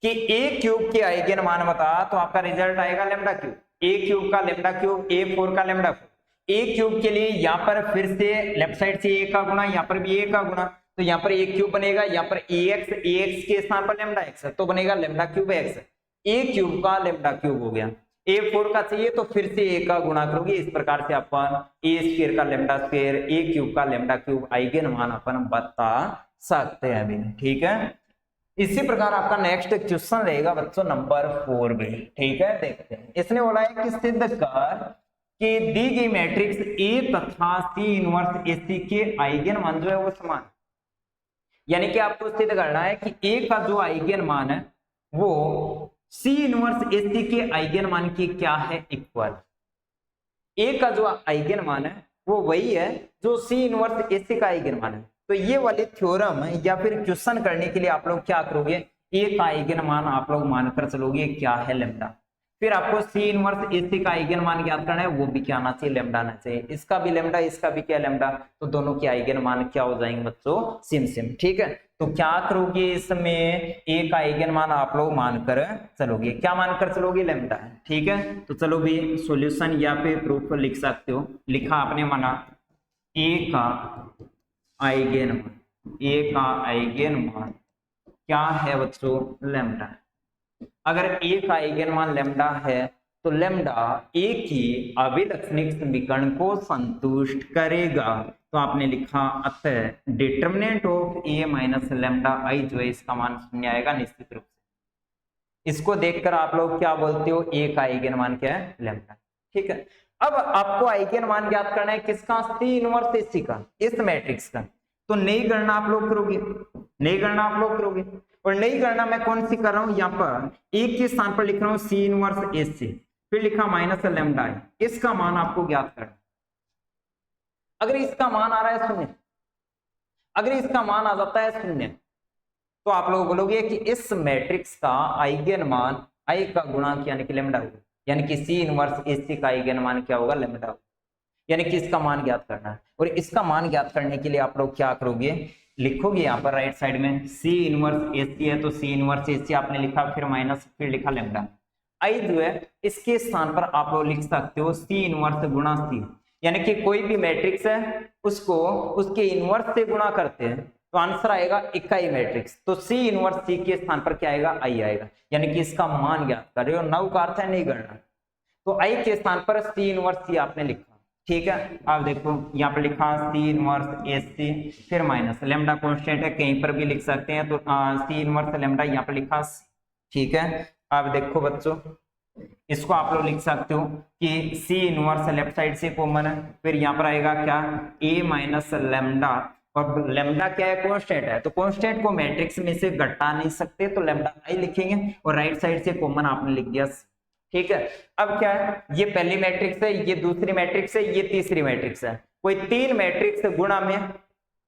कि a क्यूब के आइगन मान बता, तो आपका रिजल्ट आएगा लेमडा क्यूब, a क्यूब का लेमडा क्यूब, a4 का लेमडा 4। a क्यूब के लिए यहाँ पर फिर से लेफ्ट साइड से a का गुणा, यहाँ पर भी a का गुणा, तो यहाँ पर a क्यूब बनेगा, यहाँ पर ax के स्थान पर लेमडा x है तो बनेगा lambda cube x। a cube का लेमडा क्यूब हो गया, a4 का चाहिए तो फिर से a का गुणा करोगे। इस प्रकार से अपन a स्क्वायर का लेमडा स्क्वायर, a क्यूब का लेमडा क्यूब आइगन मान अपन बता सकते हैं अभी। ठीक है, इसी प्रकार आपका नेक्स्ट क्वेश्चन रहेगा बच्चों नंबर 4 भी। ठीक है, देखते हैं। इसने बोला है कि सिद्ध कर कि दी गई मैट्रिक्स A तथा C इनवर्स AC के आइगन मान जो है वो समान, यानी कि आपको सिद्ध करना है कि A का जो आइगन मान है वो C इनवर्स AC के आइगन मान की क्या है, इक्वल। A का जो आइगन मान है वो वही है जो C इनवर्स AC का आइगन मान है। तो ये वाली थ्योरम या फिर क्वेश्चन करने के लिए आप लोग क्या करोगे, A का आइगन मान आप लोग मानकर चलोगे क्या है, लेमडा। फिर आपको C इनवर्स AC का आइगन मान ज्ञात करना है, वो भी क्या आना चाहिए, लेमडा आना चाहिए। इसका भी लेमडा, इसका भी क्या लेमडा, तो दोनों के आइगन मान क्या हो जाएंगे बच्चों, सेम सेम। ठीक है, तो क्या करोगे इसमें, A का आइगन मान आप लोग मानकर चलोगे, क्या मानकर चलोगे, लेमडा है। ठीक है, तो चलो भी सॉल्यूशन या फिर प्रूफ लिख सकते हो। लिखा आपने माना A का आइगन मान, A का आइगन मान क्या है बच्चों, लेमडा। अगर A का आइगन मान लेमडा है तो लेमडा A की अभिलक्षणिक समीकरण को संतुष्ट करेगा। तो आपने लिखा अतः determinant of A minus lambda I जो है इसका मान शून्य आएगा निश्चित रूप से। इसको देखकर आप लोग क्या बोलते हो, A का आइगन मान क्या है, लेमडा। ठीक है, अब आपको आइगन मान ज्ञात करना है किसका, C इनवर्स AC का, इस मैट्रिक्स का। तो नई गणना आप लोग करोगे, नई गणना आप लोग करोगे, और नई गणना मैं कौन सी कर रहा हूं, यहाँ पर A के स्थान पर लिख रहा हूं C इनवर्स AC, फिर लिखा माइनस लेमडा I, इसका मान आपको ज्ञात करना। अगर इसका मान आ रहा है शून्य, अगर इसका मान आ जाता है शून्य, तो आप लोग बोलोगे कि इस मैट्रिक्स का आइगन मान I का गुणांक यानी कि लेमडा होगा, यानी कि C इनवर्स AC का आइगन मान क्या होगा, लेमडा होगा, यानी कि इसका मान ज्ञात करना है। और इसका मान ज्ञात करने के लिए आप लोग क्या करोगे, लिखोगे यहाँ पर राइट साइड में C इनवर्स AC है तो C इनवर्स AC आपने लिखा, फिर माइनस, फिर लिखा लेमडा। I जो है इसके स्थान पर आप लोग लिख सकते हो C इनवर्स गुणा C, यानी कि कोई भी मैट्रिक्स है उसको उसके इनवर्स से गुणा करते हैं तो आंसर आएगा इकाई मैट्रिक्स। तो सी इनवर्स सी के स्थान पर क्या आएगा, आई आएगा, यानी कि इसका मान ज्ञात कर रहे हो, नव का अर्थ है नहीं गणना, तो आई के स्थान पर सी इनवर्स सी आपने लिखा, ठीक है। अब देखो यहाँ पर लिखा सी इनवर्स एस सी, फिर माइनस लेमडा कांस्टेंट है, कहीं पर भी लिख सकते हैं, तो सी इनवर्स लेमडा यहाँ पर लिखा, ठीक है। अब देखो बच्चों इसको आप लोग लिख सकते हो कि सी इनवर्स लेफ्ट साइड से कॉमन है, फिर यहाँ पर आएगा क्या, ए माइनस लेमडा, और लेमडा क्या है, कांस्टेंट है, तो कांस्टेंट को मैट्रिक्स में से घटा नहीं सकते, तो लेमडा आई लिखेंगे, और राइट साइड से कॉमन आपने लिख दिया, ठीक है। अब क्या है, ये पहली मैट्रिक्स है, ये दूसरी मैट्रिक्स है, ये तीसरी मैट्रिक्स है, कोई तीन मैट्रिक्स गुणा में,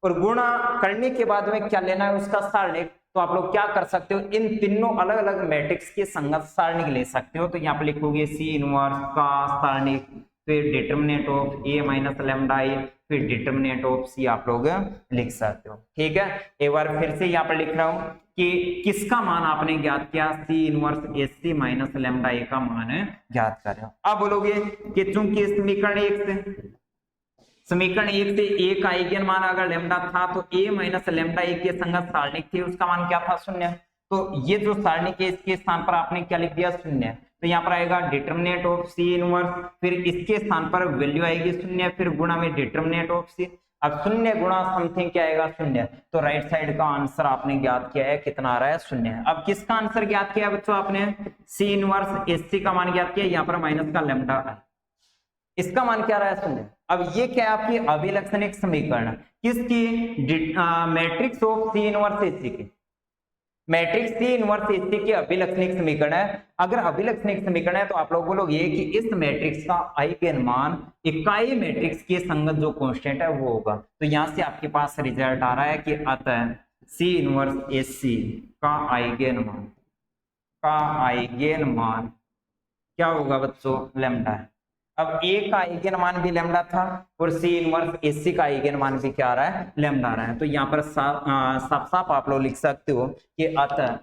और गुणा करने के बाद में क्या लेना है, उसका सारणिक, तो आप लोग क्या कर सकते हो, इन तीनों अलग अलग मैट्रिक्स के संगत सारणिक ले सकते हो, तो यहाँ पे लिखोगे सी इनवर्स का सारणिक, फिर determinant of A minus lambda आई, फिर डिटरमिनेंट ऑफ सी आप लोग लिख सकते हो, ठीक है। एक बार फिर से यहाँ पर लिख रहा हूं कि किसका मान आपने ज्ञात किया, C inverse S C minus lambda A का मान ज्ञात कर रहे हो। अब बोलोगे कि चूंकि समीकरण एक से ए का आइगन मान अगर लेमडा था, तो ए माइनस लेमडा ए के संगत सारणिक थी, उसका मान क्या था, शून्य, तो ये जो सारणिक है इसके स्थान पर आपने क्या लिख दिया, शून्य, तो यहाँ पर आएगा डिटरमिनेंट ऑफ सी इनवर्स, फिर इसके स्थान पर वैल्यू आएगी शून्य, फिर गुणा में डिटरमिनेंट ऑफ सी, अब शून्य गुणा समथिंग क्या आएगा, शून्य, तो राइट साइड का आंसर आपने ज्ञात किया है, कितना आ रहा है, शून्य। अब किसका आंसर ज्ञात किया बच्चों आपने, सी इनवर्स एस सी का मान ज्ञात किया, यहाँ पर माइनस का लेमडा है, इसका मान क्या रहा है, शून्य। अब ये क्या है आपकी अभिलक्षणिक समीकरण, किसकी, matrix of C inverse S C की, matrix C inverse S C की अभिलक्षणिक समीकरण है। अगर अभिलक्षणिक समीकरण है तो आप लोग बोलोगे कि इस मैट्रिक्स का आइगन मान इकाई मैट्रिक्स के संगत जो कांस्टेंट है वो होगा, तो यहां से आपके पास रिजल्ट आ रहा है कि अतः सी इनवर्स एस सी का आइगन मान क्या होगा बच्चों, लेमडा है। अब ए का आइगन मान भी लेमडा था, और सी इनवर्स एस सी का आइगन मान भी क्या आ रहा है, लेमडा आ रहा है, तो यहाँ पर साफ साफ आप लोग लिख सकते हो कि अतः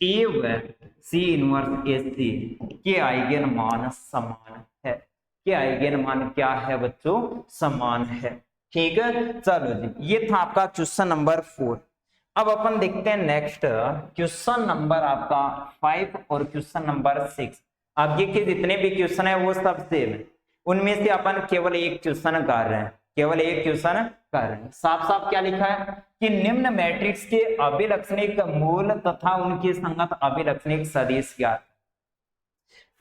ए व सी इनवर्स एस सी के आइगन मान समान है, के आइगन मान क्या है बच्चों, समान है, ठीक है। चलो जी, ये था आपका क्वेश्चन नंबर 4। अब अपन देखते हैं नेक्स्ट क्वेश्चन नंबर आपका 5 और क्वेश्चन नंबर 6। आगे के जितने भी क्वेश्चन है वो सब सेम है, उनमें से अपन केवल एक क्वेश्चन कर रहे हैं, केवल एक क्वेश्चन कर रहे हैं। साफ साफ क्या लिखा है कि निम्न मैट्रिक्स के अभिलक्षणिक मूल तथा उनके संगत अभिलक्षणिक सदिश ज्ञात।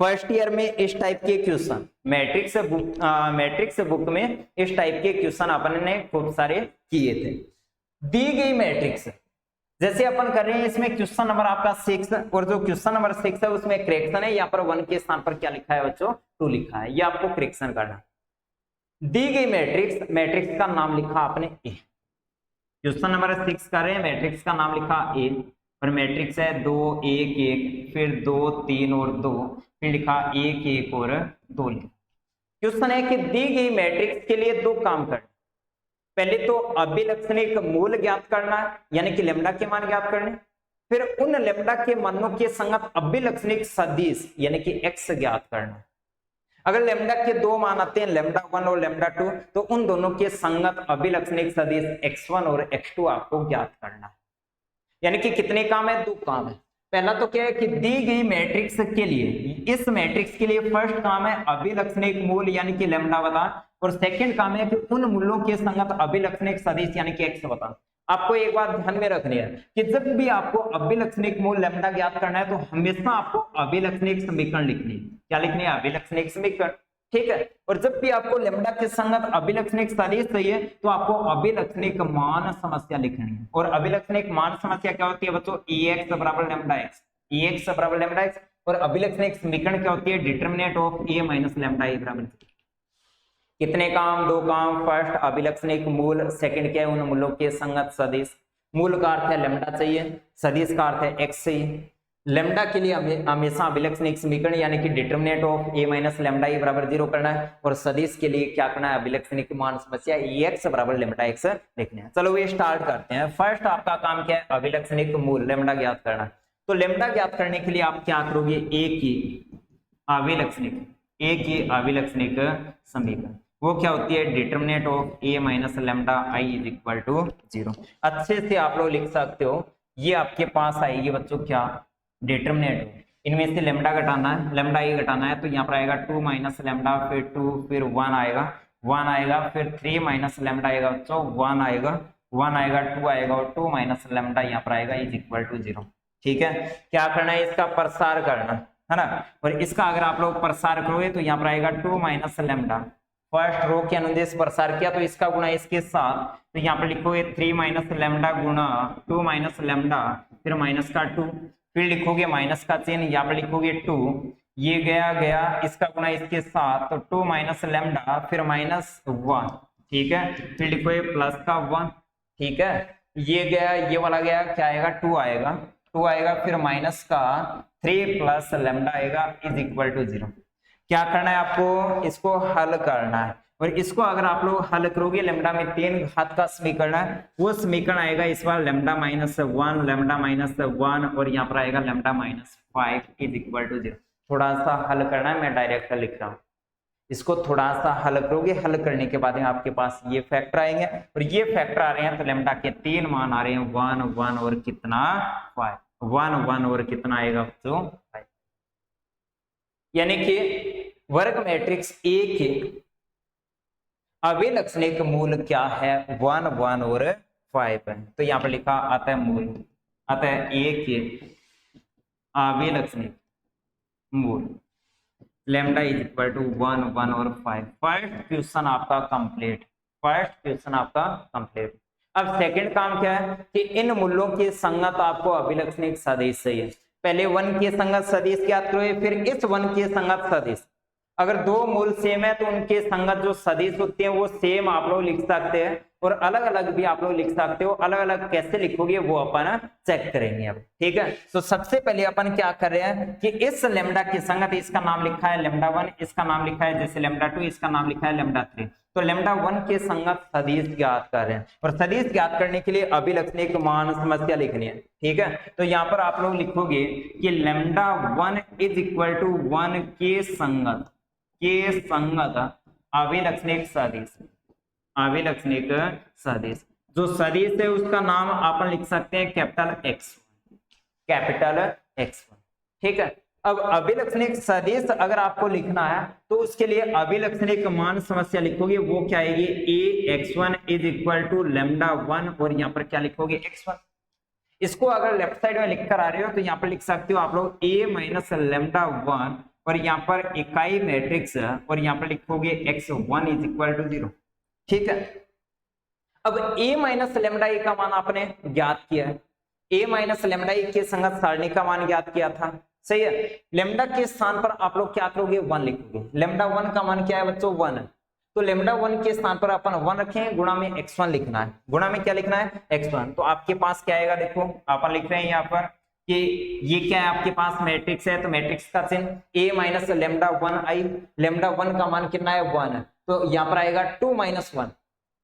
फर्स्ट ईयर में इस टाइप के क्वेश्चन मैट्रिक्स बुक में इस टाइप के क्वेश्चन अपन ने खूब सारे किए थे। दी गई मैट्रिक्स जैसे अपन कर रहे हैं, इसमें क्वेश्चन नंबर आपका 6, और जो क्वेश्चन नंबर 6 है उसमें करेक्शन है, यहाँ पर 1 के स्थान पर क्या लिखा है बच्चों, 2 लिखा है, ये आपको करेक्शन करना। दी गई मैट्रिक्स का नाम लिखा आपने ए, क्वेश्चन नंबर 6 कर रहे हैं, मैट्रिक्स का नाम लिखा ए, और मैट्रिक्स है 2 1 1, फिर 2 3 और 2, फिर लिखा 1 1 और 2 लिखा। क्वेश्चन है कि दी गई मैट्रिक्स के लिए 2 काम करना, पहले तो अभिलक्षणिक मूल ज्ञात करना है, यानी कि लेमडा के मान ज्ञात करने, फिर उन लेमडा के मानों के संगत अभिलक्षणिक सदिश यानी कि एक्स ज्ञात करना। अगर लेमडा के 2 मान आते हैं, लेमडा 1 और लेमडा 2, तो उन दोनों के संगत अभिलक्षणिक सदिश x1 और x2 आपको ज्ञात करना है। यानी कि कितने काम है, 2 काम है। पहला तो क्या है कि दी गई मैट्रिक्स के लिए, इस मैट्रिक्स के लिए फर्स्ट काम है अभिलक्षणिक मूल यानी कि लेमडा बता, और सेकंड काम है कि उन मूल्यों के संगत अभिलक्षणिक सदिश यानी कि एक्स बता। आपको एक बात ध्यान में रखनी है कि जब भी आपको अभिलक्षणिक मूल लेमडा ज्ञात करना है तो हमेशा आपको अभिलक्षणिक समीकरण लिखनी है। क्या लिखनी है, अभिलक्षणिक समीकरण, ठीक है। और जब भी आपको लेमडा के संगत अभिलक्षणिक सदिश चाहिए तो आपको अभिलक्षणिक मान समस्या लिखनी है। और अभिलक्षणिक मान समस्या क्या होती है बच्चों, Ex बराबर लेमडा एक्स, Ex बराबर लेमडा एक्स। और अभिलक्षणिक समीकरण क्या होती है, determinant of A minus lambda A बराबर कितने काम, 2 काम। फर्स्ट अभिलक्षणिक मूल, सेकंड क्या है, उन मूलों के संगत सदिश। मूल का अर्थ है लेमडा चाहिए, सदिश का अर्थ है एक्स चाहिए। लेमडा के लिए हमेशा अभिलक्षणिक समीकरण यानी कि determinant of A minus lambda A बराबर 0 करना है, और सदिश के लिए क्या करना है, अभिलक्षणिक मान समस्या Ex बराबर लेमडा एक्स लिखना है। चलो ये स्टार्ट करते हैं। फर्स्ट आपका काम क्या है, अभिलक्षणिक मूल लेमडा ज्ञात करना। तो लेमडा ज्ञात करने के लिए आप क्या करोगे, A की अभिलक्षणिक समीकरण। वो क्या होती है, determinant of a minus lambda I is equal to 0। अच्छे से आप लोग लिख सकते हो, ये आपके पास आएगी बच्चों क्या, डिटर्मिनेंट, इनमें से लेमडा घटाना है, लेमडा आई घटाना है, तो यहाँ पर आएगा 2 माइनस लेमडा, फिर 2, फिर 1 आएगा, 1 आएगा, फिर 3 माइनस लेमडा आएगा बच्चों, 1 आएगा, 1 आएगा, 2 आएगा, और 2 माइनस लेमडा यहाँ पर आएगा इज इक्वल टू 0। ठीक है, क्या करना है, इसका प्रसार करना है ना, और इसका अगर आप लोग प्रसार करोगे तो यहाँ पर आएगा 2 माइनस लेमडा, फर्स्ट रो के अनुदेश प्रसार किया तो इसका गुणा इसके साथ, तो यहाँ पर लिखोगे 3 माइनस लेमडा गुणा 2 माइनस लेमडा, फिर माइनस का 2, फिर लिखोगे माइनस का चिन्ह, यहाँ पर लिखोगे 2, ये गया गया, इसका गुणा इसके साथ, तो 2 माइनस लेमडा, फिर माइनस 1, ठीक है, फिर लिखोगे प्लस का 1, ठीक है, ये गया, ये वाला गया, क्या आएगा, 2 आएगा, 2 आएगा, फिर माइनस का 3 प्लस लेमडा आएगा इज इक्वल टू 0। क्या करना है आपको, इसको हल करना है, और इसको अगर आप लोग हल करोगे, लेमडा में 3 घात का समीकरण है, वो समीकरण आएगा इस बार लेमडा माइनस 1, लेमडा माइनस 1, और यहाँ पर आएगा lambda minus 5 is equal to 0। थोड़ा सा हल करना है, मैं डायरेक्ट लिख रहा हूँ, इसको थोड़ा सा हल करोगे, हल करने के बाद आपके पास ये फैक्टर आएंगे, और ये फैक्टर आ रहे हैं तो लेमडा के 3 मान आ रहे हैं 1, 1 और कितना 5, 1, 1 और कितना आएगा तो 5, यानी कि वर्ग मैट्रिक्स ए के अभिलक्षणिक मूल क्या है, 1, 1 और 5 है। तो यहाँ पर लिखा आता है मूल, आता है ए के अभिलक्षणिक मूल लेमडा इज इक्वल टू 1, 1 और 5। फर्स्ट क्वेश्चन आपका कंप्लीट, फर्स्ट क्वेश्चन आपका कंप्लीट। अब सेकंड काम क्या है कि इन मूल्यों की संगत आपको अभिलक्षणिक सदिश चाहिए। पहले 1 के संगत सदिश ज्ञात करो, फिर इस 1 के संगत सदिश। अगर दो मूल सेम है तो उनके संगत जो सदिश होते हैं वो सेम आप लोग लिख सकते हैं, और अलग अलग भी आप लोग लिख सकते हो। अलग अलग कैसे लिखोगे वो अपन चेक करेंगे अब, ठीक है। तो सबसे पहले अपन क्या कर रहे हैं कि इस लेमडा के संगत, इसका नाम लिखा है लेमडा 1, इसका नाम लिखा है जैसे लेमडा 2, इसका नाम लिखा है लेमडा 3। तो लेमडा 1 के संगत सदिश ज्ञात कर रहे हैं, और सदिश ज्ञात करने के लिए अभिलक्षणिक मान समस्या लिखनी है, ठीक है। तो यहाँ पर आप लोग लिखोगे कि लेमडा 1 इज इक्वल टू 1 के संगत अभिलक्षणिक सदिश, अभिलक्षणिक सदिश। जो सदिश है उसका नाम अपन लिख सकते हैं कैपिटल X1, ठीक है। अब अभिलक्षणिक सदिश अगर आपको लिखना है तो उसके लिए अभिलक्षणिक मान समस्या लिखोगे, वो क्या आएगी, Ax1 is equal to lambda 1, और यहाँ पर क्या लिखोगे X1। इसको अगर लेफ्ट साइड में लिखकर आ रहे हो तो यहाँ पर लिख सकते हो आप लोग A माइनस लेमडा 1, और यहाँ पर इकाई मैट्रिक्स, और यहाँ पर लिखोगे X1 इज इक्वल टू 0, ठीक है। अब A माइनस लेमडा का मान आपने ज्ञात किया है, A माइनस लेमडा के संगत सारणी का मान ज्ञात किया था, सही है। लेमडा के स्थान पर आप लोग क्या करोगे, 1 लिखोगे। लेमडा 1 का मान क्या है बच्चों, 1 है, तो लेमडा 1 के स्थान पर अपन 1 रखें, गुणा में X1 लिखना है। गुणा में क्या लिखना है, X1। तो आपके पास क्या आएगा, देखो अपन लिख रहे हैं यहाँ पर कि ये क्या है, आपके पास मैट्रिक्स है, तो मैट्रिक्स का चिन्ह A minus lambda 1 I, lambda 1 का मान कितना है, 1 है, तो यहाँ पर आएगा 2 माइनस 1,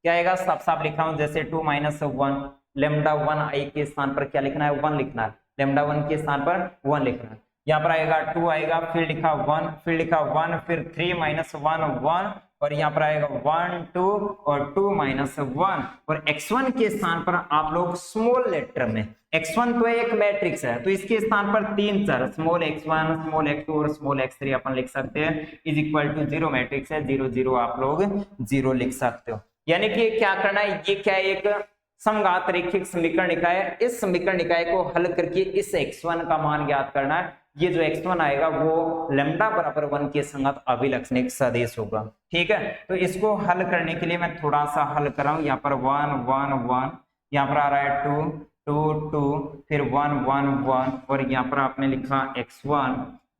क्या आएगा, साफ साफ लिखा हूं जैसे 2 माइनस 1, लेमडा 1 आई के स्थान पर क्या लिखना है, 1 लिखना है, लेमडा 1 के स्थान पर 1 लिखना है। यहाँ पर आएगा 2 आएगा, फिर लिखा 1, फिर लिखा 1, फिर 3 माइनस 1 1, और यहाँ पर आएगा 1 2 और 2 माइनस 1, और X1 के स्थान पर आप लोग स्मॉल लेटर में, X1 तो एक मैट्रिक्स है तो इसके स्थान पर 3 चर स्मॉल x1, स्मॉल x2 और स्मॉल x3 अपन लिख सकते हैं, इज इक्वल टू 0 मैट्रिक्स है, 0 0 आप लोग 0 लिख सकते हो। यानी कि क्या करना है, ये क्या है, एक समघात रैखिक समीकरण निकाय है। इस समीकरण निकाय को हल करके इस X1 का मान ज्ञात करना है। ये जो X1 आएगा वो लेमडा बराबर 1 के संगत अभिलक्षणिक सदिश होगा, ठीक है। तो इसको हल करने के लिए मैं थोड़ा सा हल कर रहा हूं। यहाँ पर 1 1 1, यहाँ पर आ रहा है 2 2 2, फिर 1 1 1, और यहाँ पर आपने लिखा X1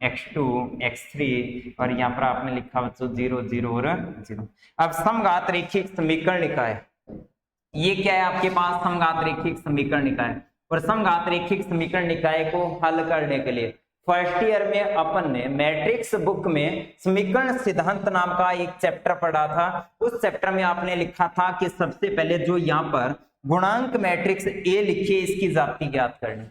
X2 X3, और यहाँ पर आपने लिखा बच्चों 0 0 और 0। अब समघात रैखिक समीकरण निकाय, ये क्या है आपके पास, समघात रैखिक समीकरण निकाय। और समघात रैखिक समीकरण निकाय को हल करने के लिए फर्स्ट ईयर में अपन ने मैट्रिक्स बुक में समीकरण सिद्धांत नाम का एक चैप्टर पढ़ा था। उस चैप्टर में आपने लिखा था कि सबसे पहले जो यहाँ पर गुणांक मैट्रिक्स ए लिखिए, इसकी जाति ज्ञात करनी।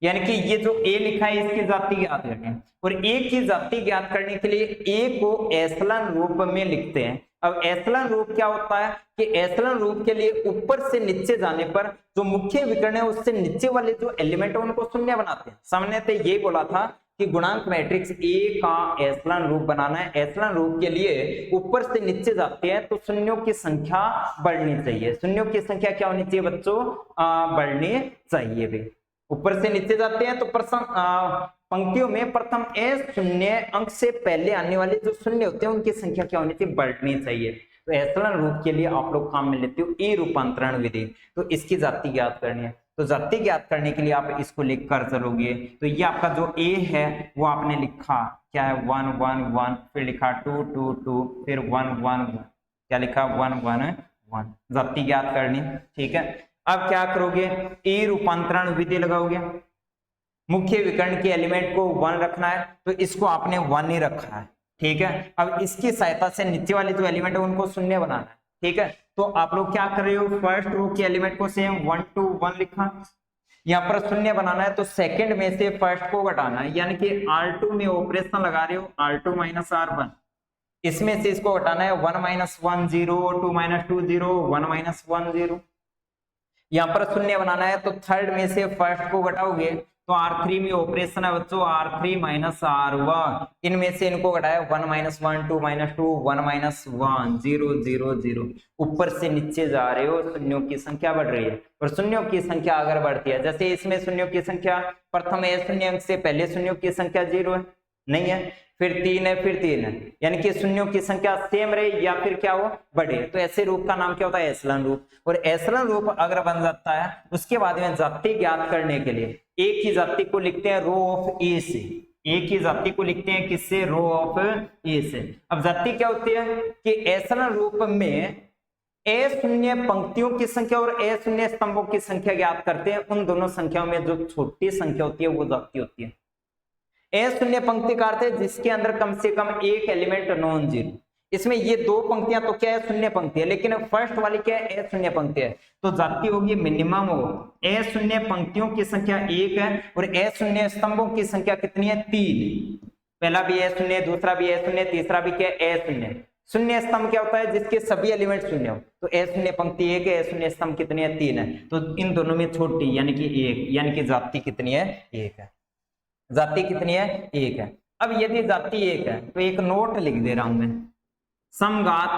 यानी कि ये जो ए लिखा है इसकी जाति ज्ञात करनी है, और ए की जाति ज्ञात करने के लिए ए को एसलन रूप में लिखते हैं। अब एसलन रूप क्या होता है कि एसलन रूप के लिए ऊपर से नीचे जाने पर जो मुख्य विकर्ण है उससे नीचे वाले जो एलिमेंट है उनको शून्य बनाते हैं। सामान्यतः ये बोला था कि गुणांक मैट्रिक्स ए का एसलन रूप बनाना है। एसलन रूप के लिए ऊपर से नीचे जाते हैं तो शून्यों की संख्या बढ़नी चाहिए। शून्यों की संख्या क्या होनी चाहिए बच्चों? बढ़नी चाहिए भी। ऊपर से नीचे जाते हैं तो पंक्तियों में प्रथम ए शून्य अंक से पहले आने वाले जो शून्य होते हैं उनकी संख्या क्या होनी चाहिए? बढ़नी चाहिए। तो एसलन रूप के लिए आप लोग काम में लेते हो ए रूपांतरण विधि। तो इसकी जाति ज्ञात करनी है, तो जाति ज्ञात करने के लिए आप इसको लिख कर चलोगे। तो ये आपका जो ए है वो आपने लिखा क्या है? 1 1 1, फिर लिखा 2 2 2, फिर 1 1 1, क्या लिखा? 1 1 1, जाति ज्ञात करनी। ठीक है, अब क्या करोगे? ए रूपांतरण विधि लगाओगे। मुख्य विकर्ण के एलिमेंट को 1 रखना है तो इसको आपने 1 ही रखा है। ठीक है, अब इसकी सहायता से नीचे वाले जो एलिमेंट है उनको शून्य बनाना है। ठीक है, तो आप लोग क्या कर रहे हो? फर्स्ट रो के एलिमेंट को सेम 1 2 1 लिखा, यहाँ पर शून्य बनाना है तो सेकंड में से फर्स्ट को घटाना है, यानी कि R2 में ऑपरेशन लगा रहे हो R2 माइनस R1, इसमें से इसको घटाना है 1 माइनस 1 0, 2 माइनस 2 0, 1 माइनस 1 0। यहाँ पर शून्य बनाना है तो थर्ड में से फर्स्ट को घटाओगे तो R3 में ऑपरेशन है बच्चों R3 माइनस R1, इनमें से इनको घटाया 1 माइनस 1, 2 माइनस 2, 1 माइनस 1 0 0 0। ऊपर से नीचे जा रहे हो, शून्यों की संख्या बढ़ रही है और शून्यों की संख्या अगर बढ़ती है, जैसे इसमें शून्यों की संख्या प्रथम ए शून्य अंक से पहले शून्यों की संख्या 0 है, नहीं है, फिर 3 है, फिर 3 है, यानी कि शून्यों की संख्या सेम रहे या फिर क्या हो? बढ़े। तो ऐसे रूप का नाम क्या होता है? एसलन रूप। और एसलन रूप अगर बन जाता है उसके बाद में जाति ज्ञात करने के लिए एक ही जाति को लिखते हैं रो ऑफ ए से। एक ही जाति को लिखते हैं किससे? रो ऑफ ए से। अब जाति क्या होती है कि एसलन रूप में ए शून्य पंक्तियों की संख्या और ए शून्य स्तंभों की संख्या ज्ञात करते हैं। उन दोनों संख्याओं में जो छोटी संख्या होती है वो जाति होती है। ए शून्य पंक्ति का अर्थ है जिसके अंदर कम से कम एक एलिमेंट नॉन जीरो। इसमें ये दो पंक्तियां तो क्या है? शून्य पंक्ति है, लेकिन फर्स्ट वाली क्या है? ए शून्य पंक्ति है, तो जाति होगी मिनिमम हो। ए शून्य पंक्तियों की संख्या 1 है और ए शून्य स्तंभों की संख्या कितनी है? 3। पहला भी ए शून्य, दूसरा भी ए शून्य, तीसरा भी क्या? ए शून्य। शून्य स्तंभ क्या होता है? जिसके सभी एलिमेंट शून्य हो। तो ए शून्य पंक्ति 1 है, ए शून्य स्तंभ कितनी है? 3 है। तो इन दोनों में छोटी यानी कि 1, यानी कि जाति कितनी है? 1 है। जाति कितनी है? 1 है। अब यदि जाति 1 है तो एक नोट लिख दे रहा हूं मैं, समघात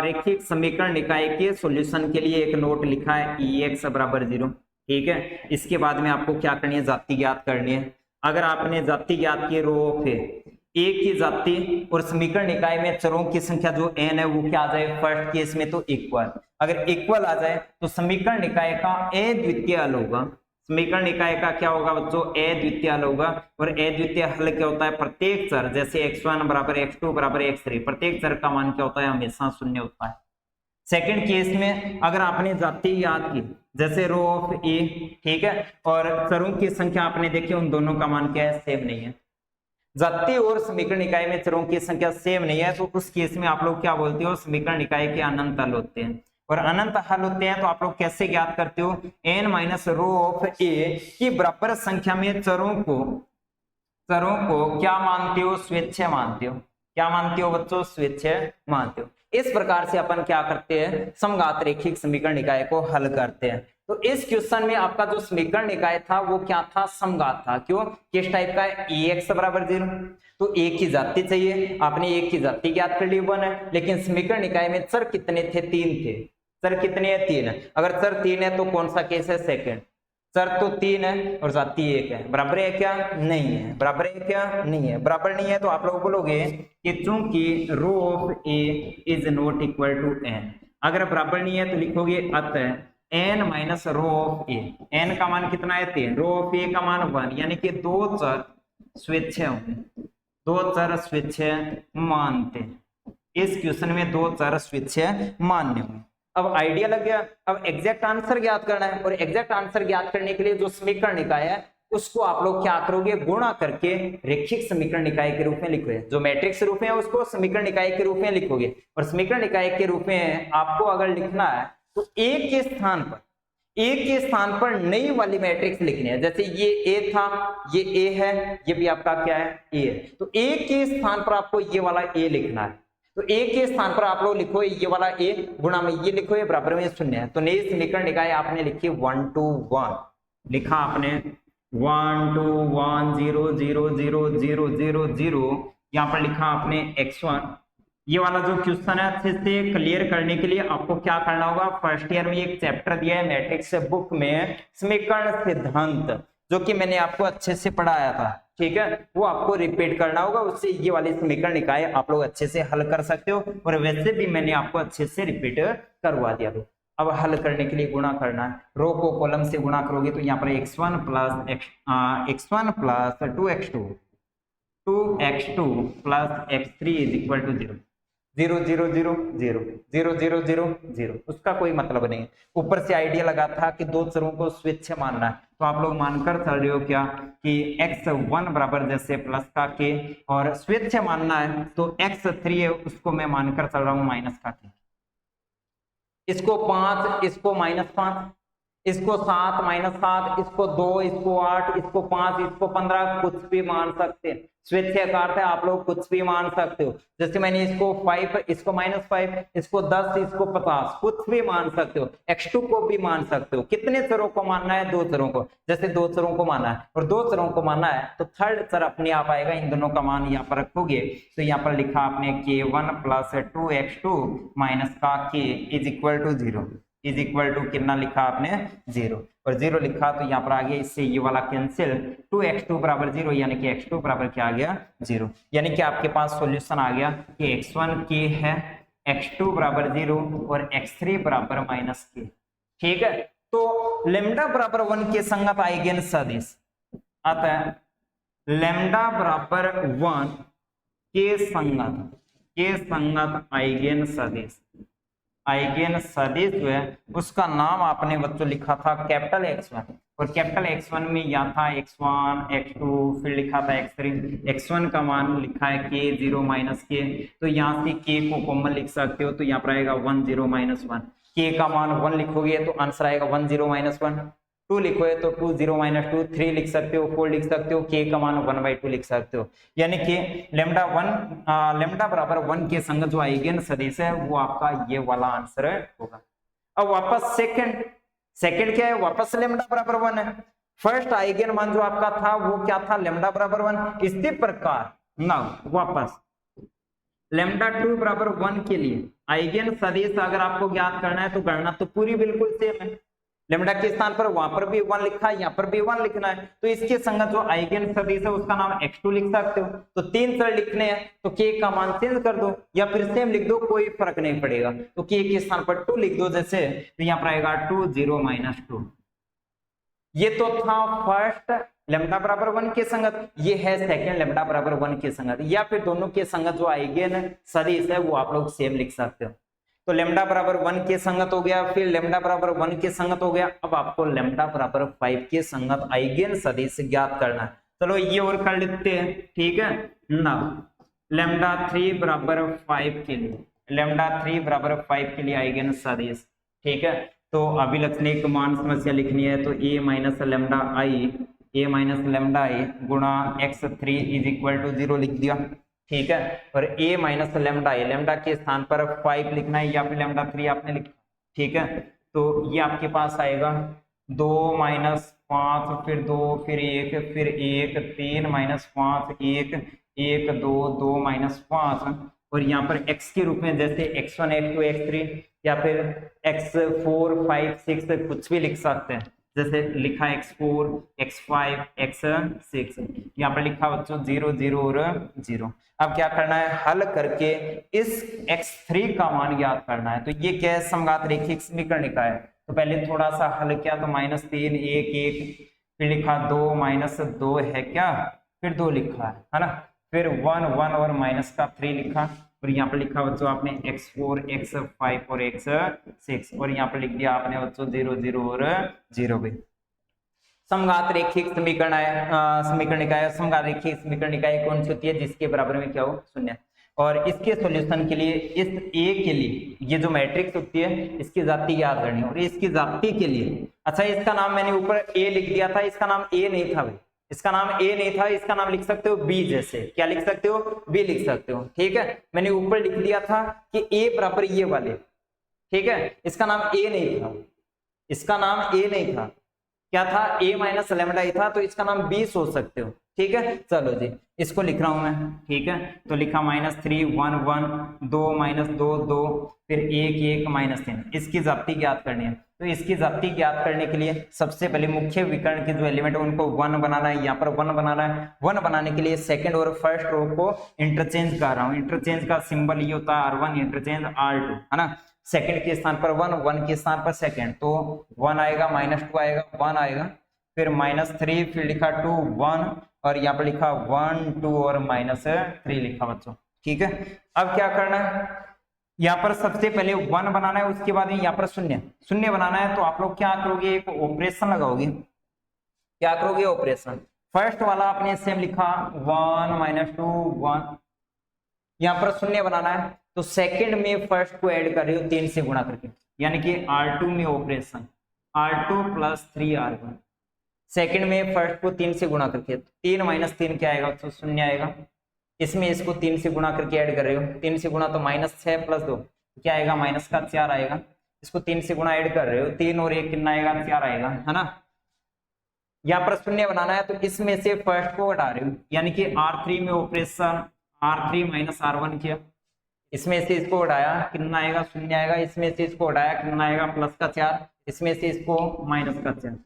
रेखिक समीकरण निकाय के सॉल्यूशन के लिए एक नोट लिखा है Ex बराबर 0। ठीक है, इसके बाद में आपको क्या करनी है? जाति ज्ञात करनी है। अगर आपने जाति ज्ञात की रो ऑफ एक ही जाति और समीकरण निकाय में चरों की संख्या जो n है वो क्या आ जाए? फर्स्ट केस में तो इक्वल। अगर इक्वल आ जाए तो समीकरण निकाय का अद्वितीय हल होगा। समीकरण निकाय का क्या होगा बच्चों? अद्वितीय हल होगा। और अद्वितीय हल क्या होता है? प्रत्येक चर जैसे x1 बराबर x2 बराबर x3, प्रत्येक चर का मान क्या होता है? हमेशा शून्य होता है। सेकंड केस में अगर आपने जाति याद की जैसे रो ऑफ ए, ठीक है, और चरों की संख्या आपने देखी, उन दोनों का मान क्या है? सेम नहीं है। जाति और समीकरण निकाय में चरों की संख्या सेम नहीं है तो उस केस में आप लोग क्या बोलते हो? समीकरण निकाय के अनंत हल होते हैं। और अनंत हल होते हैं तो आप लोग कैसे ज्ञात करते हो? n माइनस रो ऑफ ए की बराबर संख्या में चरों को क्या मानते हो? स्वेच्छा मानते हो। क्या मानते हो बच्चों? स्वेच्छा मानते हो। इस प्रकार से अपन क्या करते हैं? समघात रेखिक समीकरण निकाय को हल करते हैं। तो इस क्वेश्चन में आपका जो समीकरण निकाय था वो क्या था? समघात था। क्यों? किस टाइप का है? Ex बराबर 0। तो एक ही जाति चाहिए, आपने एक ही जाति ज्ञात कर ली 1 है, लेकिन समीकरण निकाय में चर कितने थे? 3 थे। चर कितने हैं? 3 है। अगर चर 3 है तो कौन सा केस है? सेकंड। चर तो 3 है और जाति 1 है। बराबर है क्या? नहीं है। बराबर है क्या? नहीं है। बराबर नहीं है तो आप लोग बोलोगे कि चूंकि row of A is not equal to n। अगर बराबर नहीं है तो लिखोगे अतः n minus row of A. n का मान कितना है? 3। रो ऑफ ए का मान 1, यानी कि दो चर स्वेच्छा होंगे, दो चर स्वेच्छा मानते। इस क्वेश्चन में दो चर स्वेच्छा मान्य होंगे। अब आइडिया लग गया। अब एग्जैक्ट आंसर ज्ञात करना है और एग्जैक्ट आंसर ज्ञात करने के लिए जो समीकरण निकाय है उसको आप लोग क्या करोगे? गुणा करके रेखिक समीकरण निकाय के रूप में लिखोगे। जो मैट्रिक्स रूप में है उसको समीकरण निकाय के रूप में लिखोगे। और समीकरण निकाय के रूप में आपको अगर लिखना है तो एक के स्थान पर ए के स्थान पर नई वाली मैट्रिक्स लिखनी है। जैसे ये ए था, ये ए है, ये भी आपका क्या है, ए है। तो ए के स्थान पर आपको ये वाला ए लिखना है। तो ए के स्थान पर आप लोग लिखो ये वाला ए गुणा में ये लिखो, ये बराबर में शून्य है। तो नई समीकरण निकाय आपने लिखी 1 to 1, लिखा आपने 1 to 1 0 0 0 0 0 0, यहाँ पर लिखा आपने x1। ये वाला जो क्वेश्चन है अच्छे से क्लियर करने के लिए आपको क्या करना होगा, फर्स्ट ईयर में एक चैप्टर दिया है मैट्रिक्स बुक में, समीकरण सिद्धांत, जो कि मैंने आपको अच्छे से पढ़ाया था, ठीक है, वो आपको रिपीट करना होगा। उससे ये वाली समीकरण निकाय आप लोग अच्छे से हल कर सकते हो, और वैसे भी मैंने आपको अच्छे से रिपीट करवा दिया। अब हल करने के लिए गुणा करना है, रो को कॉलम से गुणा करोगे तो यहाँ पर x1 plus 2x2 plus x3 is equal to 0 0 0 0 0 0 0 0 0। उसका कोई मतलब नहीं। ऊपर से आइडिया लगा था कि दो चरों को स्वेच्छ मानना है, तो आप लोग मानकर चल रहे हो क्या कि x1 बराबर जैसे प्लस का k, और स्वेच्छ मानना है तो x3 है उसको मैं मानकर चल रहा हूं माइनस का k। इसको 5, इसको -5, इसको 7 -7, इसको 2, इसको 8, इसको 5, इसको 15, कुछ भी मान सकते हैं। स्वेच्छ का अर्थ है आप लोग कुछ भी मान सकते हो। जैसे मैंने इसको 5, इसको -5, इसको 10, इसको 50, कुछ भी मान सकते हो। x2 को भी मान सकते हो। कितने चरों को मानना है, 2 चरों को। जैसे 2 चरों को मानना है और 2 चरों को मानना है तो थर्ड चर अपने आप आएगा। इन दोनों का मान यहाँ पर रखोगे तो यहाँ पर लिखा आपने k1 प्लस 2x2 माइनस का k is equal to 0, is equal to कितना लिखा आपने 0, और 0 लिखा तो यहाँ पर आ गया, इससे ये वाला कैंसिल, 2x2 बराबर 0, यानी कि x2 बराबर क्या आ गया 0। यानी कि आपके पास सॉल्यूशन आ गया कि x1 k है, x2 बराबर 0 और x3 बराबर -k। ठीक है, तो लेमडा बराबर 1 के संगत आइगेन सदिश, अतः लेमडा बराबर 1 के संगत आइगेन सदिश, आइगेन सदिश जो है उसका नाम आपने बच्चों लिखा था कैपिटल X1, और कैपिटल X1 में यहाँ था x1 x2, फिर लिखा था x3। x1 का मान लिखा है k0 -k, तो यहाँ से k को कॉमन लिख सकते हो, तो यहाँ पर आएगा 1 0 -1। k का मान 1 लिखोगे तो आंसर आएगा 1 0 -1। 2 लिखोगे तो 2 0 -2, 3 लिख सकते हो, 4 लिख सकते हो, k का मान 1/2 लिख सकते हो। यानी कि लेमडा बराबर 1 के संगत जो आइगेन सदिश है वो आपका ये वाला आंसर होगा। अब वापस सेकंड क्या है, वापस लेमडा बराबर 1 है। फर्स्ट आइगेन मान जो आपका था वो क्या था, लेमडा बराबर 1। इसी प्रकार नाउ वापस लेमडा 2 बराबर 1 के लिए आइगेन सदिश अगर आपको ज्ञात करना है तो गणना तो पूरी बिल्कुल सेम है। लेमडा के स्थान पर वहां पर भी 1 लिखा है, यहाँ पर भी 1 लिखना है, तो इसके संगत जो आइगेन सदिश है उसका नाम x2 लिख सकते हो। तो 3 चर लिखने हैं तो k का मान चेंज कर दो या फिर सेम लिख दो, कोई फर्क नहीं पड़ेगा। तो k के स्थान पर 2 लिख दो जैसे, तो यहाँ पर आएगा 2 0 -2। ये तो था फर्स्ट लेमडा बराबर 1 के संगत, ये है सेकेंड लेमडा बराबर 1 के संगत, या फिर दोनों के संगत जो आइगेन सदिश है वो आप लोग सेम लिख सकते हो। तो लेमडा बराबर 1 के संगत हो गया, फिर लेमडा बराबर 1 के संगत हो गया। अब आपको लेमडा बराबर 5 के संगत आइगेन सदिश ज्ञात करना है। चलो ये और कर लेते हैं, ठीक है ना। लेमडा 3 बराबर 5 के लिए, लेमडा 3 बराबर 5 के लिए आइगेन सदिश, ठीक है। तो अभिलक्षणिक मान समस्या लिखनी है तो a माइनस लेमडा आई गुणा x3 इज इक्वल टू 0 लिख दिया, ठीक है। और a माइनस लेमडा के स्थान पर 5 लिखना है, या फिर लेमडा 3 आपने लिखा, ठीक है। तो ये आपके पास आएगा 2 -5, फिर 2, फिर 1, फिर 1, 3 -5, 1 1 2 2 -5, और यहाँ पर x के रूप में जैसे x1 x2 x3 या फिर x4 5 6 कुछ भी लिख सकते हैं। जैसे लिखा x4 x5 x6, यहाँ पर लिखा बच्चों 0 0 और 0। अब क्या करना है, हल करके इस x3 का मान ज्ञात करना है। तो ये क्या है, समघात रेखिक समीकरण लिखा है। तो पहले थोड़ा सा हल किया तो -3 1 1, फिर लिखा 2 -2 है क्या, फिर 2 लिखा है ना, फिर 1 1 और -3 लिखा, और यहाँ पर लिखा बच्चों आपने x4 x5 और x6, और यहाँ पर लिख दिया आपने बच्चों 0 0 और 0 भी। समघात रेखिक समीकरण निकाय, समघात रेखिक समीकरण निकाय कौन सी होती है, जिसके बराबर में क्या हो 0। और इसके सॉल्यूशन के लिए इस ए के लिए ये जो मैट्रिक्स होती है इसकी जाति याद करनी है, और इसकी जाति के लिए अच्छा इसका नाम मैंने ऊपर ए लिख दिया था, इसका नाम ए नहीं था भाई, इसका नाम ए नहीं था, इसका नाम लिख सकते हो बी, जैसे क्या लिख सकते हो, बी लिख सकते हो। ठीक है, मैंने ऊपर लिख दिया था कि ए बराबर ये वाले, ठीक है, इसका नाम ए नहीं था, इसका नाम ए नहीं था, क्या था, ए माइनस लैम्डा ही था, तो इसका नाम बी सोच सकते हो। ठीक है, चलो जी इसको लिख रहा हूं मैं। ठीक है, तो लिखा -3 1 1 2 -2 2 फिर 1 1 -3, इसकी जाति ज्ञात करनी है। तो इसकी जाति ज्ञात करने के लिए सबसे पहले मुख्य विकर्ण के जो एलिमेंट है उनको 1 बनाना है, यहाँ पर 1 बनाना है। 1 बनाने के लिए सेकंड और फर्स्ट रो को इंटरचेंज कर रहा हूँ, इंटरचेंज का सिंबल ये होता है R1 इंटरचेंज R2, है ना, सेकंड के स्थान पर 1, 1 के स्थान पर सेकंड, तो 1 आएगा, -2 आएगा, 1 आएगा, फिर -3, फिर लिखा 2 1, और यहाँ पर लिखा 1 2 और -3 लिखा बच्चों। ठीक है, अब क्या करना है, यहाँ पर सबसे पहले 1 बनाना है, उसके बाद यहाँ पर शून्य बनाना है। तो आप लोग क्या करोगे, एक ऑपरेशन लगाओगे, क्या करोगे, ऑपरेशन। फर्स्ट वाला आपने सेम लिखा 1 -2 1, यहाँ पर शून्य बनाना है, तो सेकंड में फर्स्ट को ऐड कर रही हो 3 से गुणा करके, यानी कि R2 में ऑपरेशन R2 + 3 R1, सेकंड में फर्स्ट को 3 से गुणा करके, 3 - 3 क्या आएगा, तो 0 आएगा। इसमें इसको 3 से गुणा करके ऐड कर रहे हो, 3 से गुणा तो -6 + 2 क्या आएगा, -4 आएगा। इसको 3 से गुणा ऐड कर रहे हो, 3 और 1 कितना आएगा, 4 आएगा, है ना। यहाँ पर शून्य बनाना है, तो इसमें से फर्स्ट को हटा रहे हो, यानी कि R3 में ऑपरेशन R3 - R1 किया, इसमें से इसको हटाया कितना आएगा, 0 आएगा, इसमें से इसको हटाया कितना आएगा, +4, इसमें से इसको -4।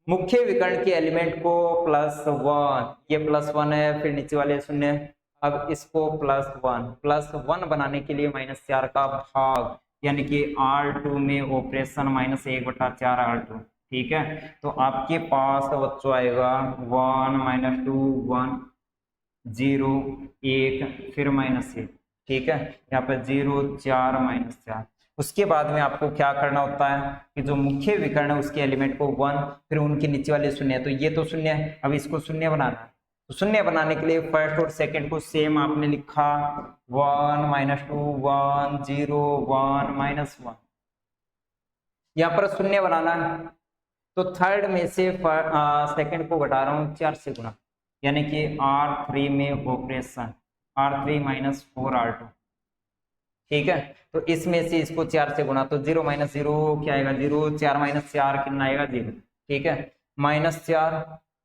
मुख्य विकर्ण के एलिमेंट को +1, ये +1 है, फिर नीचे वाले 0, अब इसको +1 बनाने के लिए -4 का भाग, यानी कि R2 में ऑपरेशन -1/4 R2। ठीक है, तो आपके पास बच्चों आएगा 1 -2 1 0 1 फिर -1। ठीक है, यहाँ पर 0 4 -4। उसके बाद में आपको क्या करना होता है कि जो मुख्य विकर्ण है उसके एलिमेंट को 1, फिर उनके नीचे वाले 0, तो ये तो 0 है, अब इसको 0 बनाना है। तो 0 बनाने के लिए फर्स्ट और सेकंड को सेम आपने लिखा 1 -2 1 0 1 -1, यहाँ पर 0 बनाना है। तो थर्ड में से सेकंड को घटा रहा हूँ 4 से गुणा, यानी कि R3 में ऑपरेशन R3 - 4 R2। ठीक है, तो इसमें से इसको 4 से गुणा, तो 0 - 0 क्या आएगा, 0 4 - 4 कितना आएगा, 0। ठीक है, -4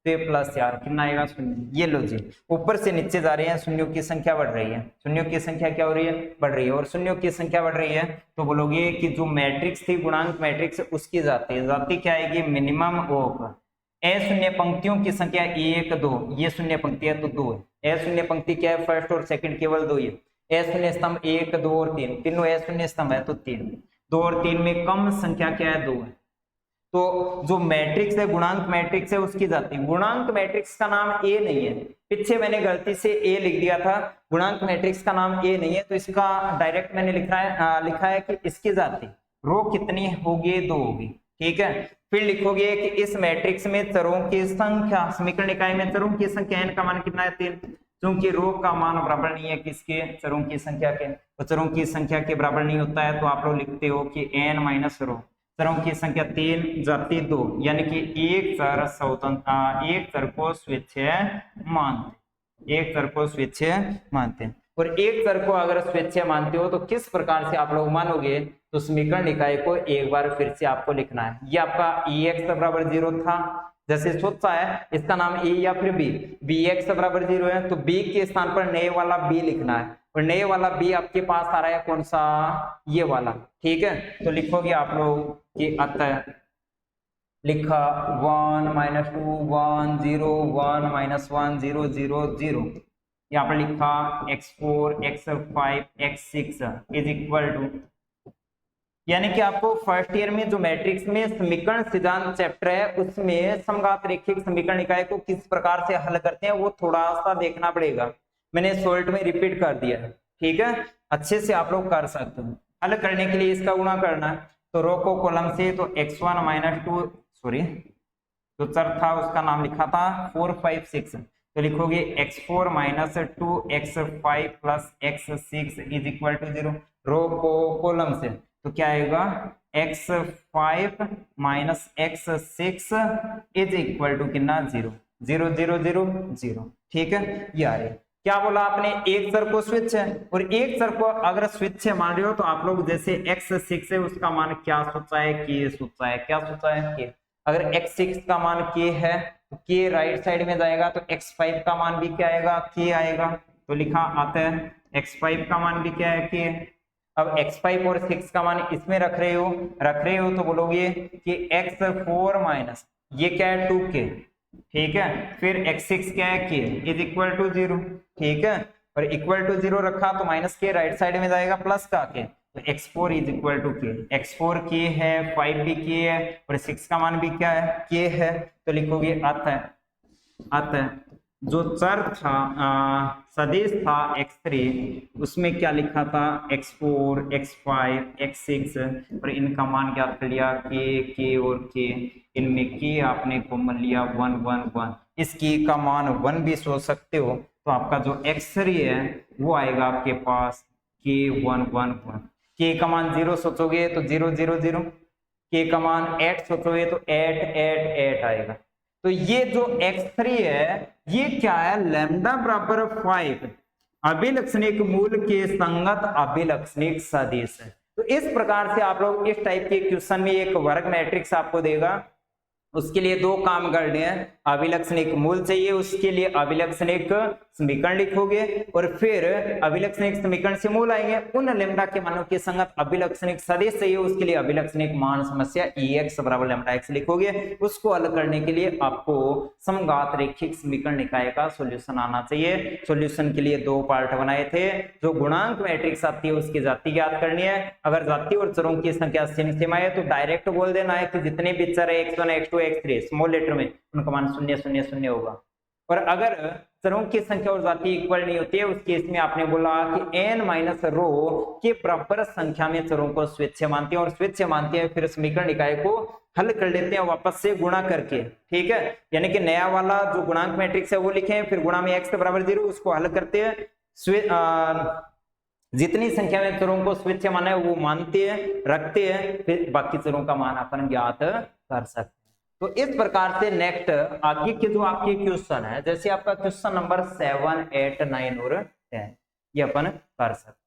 फिर +4 कितना आएगा, 0। ये लो जी, ऊपर से नीचे जा रहे हैं, शून्यों की संख्या बढ़ रही है, शून्यों की संख्या क्या हो रही है, बढ़ रही है, और शून्यों की संख्या बढ़ रही है तो बोलोगे कि जो मैट्रिक्स थी गुणांक मैट्रिक्स उसकी जाति क्या आएगी, मिनिमम ऑफ अशून्य पंक्तियों की संख्या 1 2, ये शून्य पंक्ति है तो 2 है, अशून्य पंक्ति क्या है, फर्स्ट और सेकंड केवल 2 ही है, अशून्य स्तंभ 1 2 और 3, तीनों अशून्य स्तंभ है तो 3, 2 और 3 में कम संख्या क्या है, 2 है। तो जो मैट्रिक्स है गुणांक मैट्रिक्स है उसकी जाति, गुणांक मैट्रिक्स का नाम ए नहीं है, पीछे मैंने गलती से ए लिख दिया था, गुणांक मैट्रिक्स का नाम ए नहीं है, तो इसका डायरेक्ट मैंने लिखा है कि इसकी जाति रो कितनी होगी, 2 होगी। ठीक है, फिर लिखोगे कि इस मैट्रिक्स में चरों की संख्या, समीकरण इकाई में चरों की संख्या n का मान कितना है, 3, क्योंकि रो का मान बराबर नहीं है किसके, चरों की संख्या के, तो चरों की संख्या के बराबर नहीं होता है, तो आप लोग लिखते हो कि n - रो, चरों की संख्या 3 जाति 2, यानी कि एक चर स्वतंत्र, एक चर को स्वेच्छा मानते, एक चर को स्वेच्छा मानते हैं। और एक चर को अगर स्वेच्छा मानते हो तो किस प्रकार से आप लोग मानोगे, तो समीकरण इकाई को एक बार फिर से आपको लिखना है। ये आपका Ex = 0 था, जैसे सोचा है इसका नाम ए या फिर बी, Bx = 0 है तो b के स्थान पर नए वाला b लिखना है, और नए वाला b आपके पास आ रहा है कौन सा, ये वाला। ठीक है, तो लिखोगे आप लोग कि अतः लिखा 1 -2 1 0 1 -1 0 0 0, यहाँ पर लिखा x4 x5 x6 = यानी कि आपको फर्स्ट ईयर में जो मैट्रिक्स में समीकरण सिद्धांत चैप्टर है उसमें समघात रैखिक समीकरण इकाई को किस प्रकार से हल करते हैं वो थोड़ा सा देखना पड़ेगा, मैंने शॉर्ट में रिपीट कर दिया है। ठीक है, अच्छे से आप लोग कर सकते हो। हल करने के लिए इसका गुणा करना है, तो रो को कॉलम से, तो x1 - 2 सॉरी जो चर था उसका नाम लिखा था 4 5 6, तो लिखोगे x4 minus 2x5 plus x6 is equal to 0, row को कॉलम से, तो क्या आएगा x5 minus x6 is equal to कितना 0, 0 0 0 0। ठीक है, ये आ रही है। क्या बोला आपने, एक चर को स्विच है, और एक चर को अगर स्विच है मान रहे हो तो आप लोग जैसे x6 है उसका मान क्या सोचा है, k सोचा है, क्या सोचा है k। अगर x6 का मान k है तो k राइट साइड में जाएगा, तो x5 का मान भी क्या आएगा, k आएगा। तो लिखा आता है x5 का मान भी क्या है, k। अब x5 और 6 का मान इसमें रख रहे हो तो बोलोगे कि x4 माइनस ये क्या है 2k, ठीक है, फिर x6 क्या है k इज इक्वल टू 0, ठीक है, और इक्वल टू 0 रखा तो माइनस के राइट साइड में जाएगा प्लस का के, तो x4 is equal to k, x4 k है, 5 भी k है, और 6 का मान भी क्या है, k है। तो लिखोगे अतः जो चर था सदिश था x3 उसमें क्या लिखा था x4 x5 x6, और इनका मान ज्ञात कर लिया k और k, इनमें k आपने कॉमन लिया 1 1 1, इस k का मान 1 भी सोच सकते हो, तो आपका जो x3 है वो आएगा आपके पास k 1 1 1, k का मान 0 सोचोगे तो 0 0 0, k का मान 8 सोचोगे तो 8 8 8 आएगा। तो ये जो x3 है ये क्या है, लैम्डा बराबर 5 अभिलक्षणिक मूल के संगत अभिलक्षणिक सदिश है। तो इस प्रकार से आप लोग इस टाइप के क्वेश्चन में एक वर्ग मैट्रिक्स आपको देगा, उसके लिए दो काम करने हैं, अभिलक्षणिक मूल चाहिए, उसके लिए अभिलक्षणिक समीकरण लिखोगे, और फिर अभिलक्षणिक समीकरण से मूल आएंगे, उन लैम्डा के मानों के संगत अभिलक्षणिक सदिश चाहिए, उसके लिए अभिलक्षणिक मान समस्या Ex बराबर लैम्डा x लिखोगे। उसको हल करने के लिए आपको समघात रैखिक समीकरण निकाय का सॉल्यूशन आना चाहिए। सॉल्यूशन के लिए दो पार्ट बनाए थे, जो गुणांक मैट्रिक्स आती है उसकी जाति ज्ञात करनी है। अगर जाति और चरों की संख्या सेम है तो डायरेक्ट बोल देना है कि जितने भी चर है x1 x2 x3 small letter में उनका मान 0 0 0 होगा। और अगर चरों की संख्या और जाति इक्वल नहीं होती है उस केस में आपने बोला कि n माइनस रो के बराबर संख्या में चरों को स्वेच्छा मानती है, और स्वेच्छा मानती है फिर समीकरण निकाय को हल कर लेते हैं वापस से गुणा करके, ठीक है, यानी कि नया वाला जो गुणांक मैट्रिक्स है वो लिखे, फिर गुणा में x के बराबर 0 उसको हल करते हैं, जितनी संख्या में चरों को स्वेच्छा माना है वो मानते हैं रखते हैं, फिर बाकी चरों का मान अपन ज्ञात कर सकते हैं। तो इस प्रकार से नेक्स्ट आगे के जो आपके क्वेश्चन है, जैसे आपका क्वेश्चन नंबर 7 8 9 और 10 ये अपन कर सकते हैं।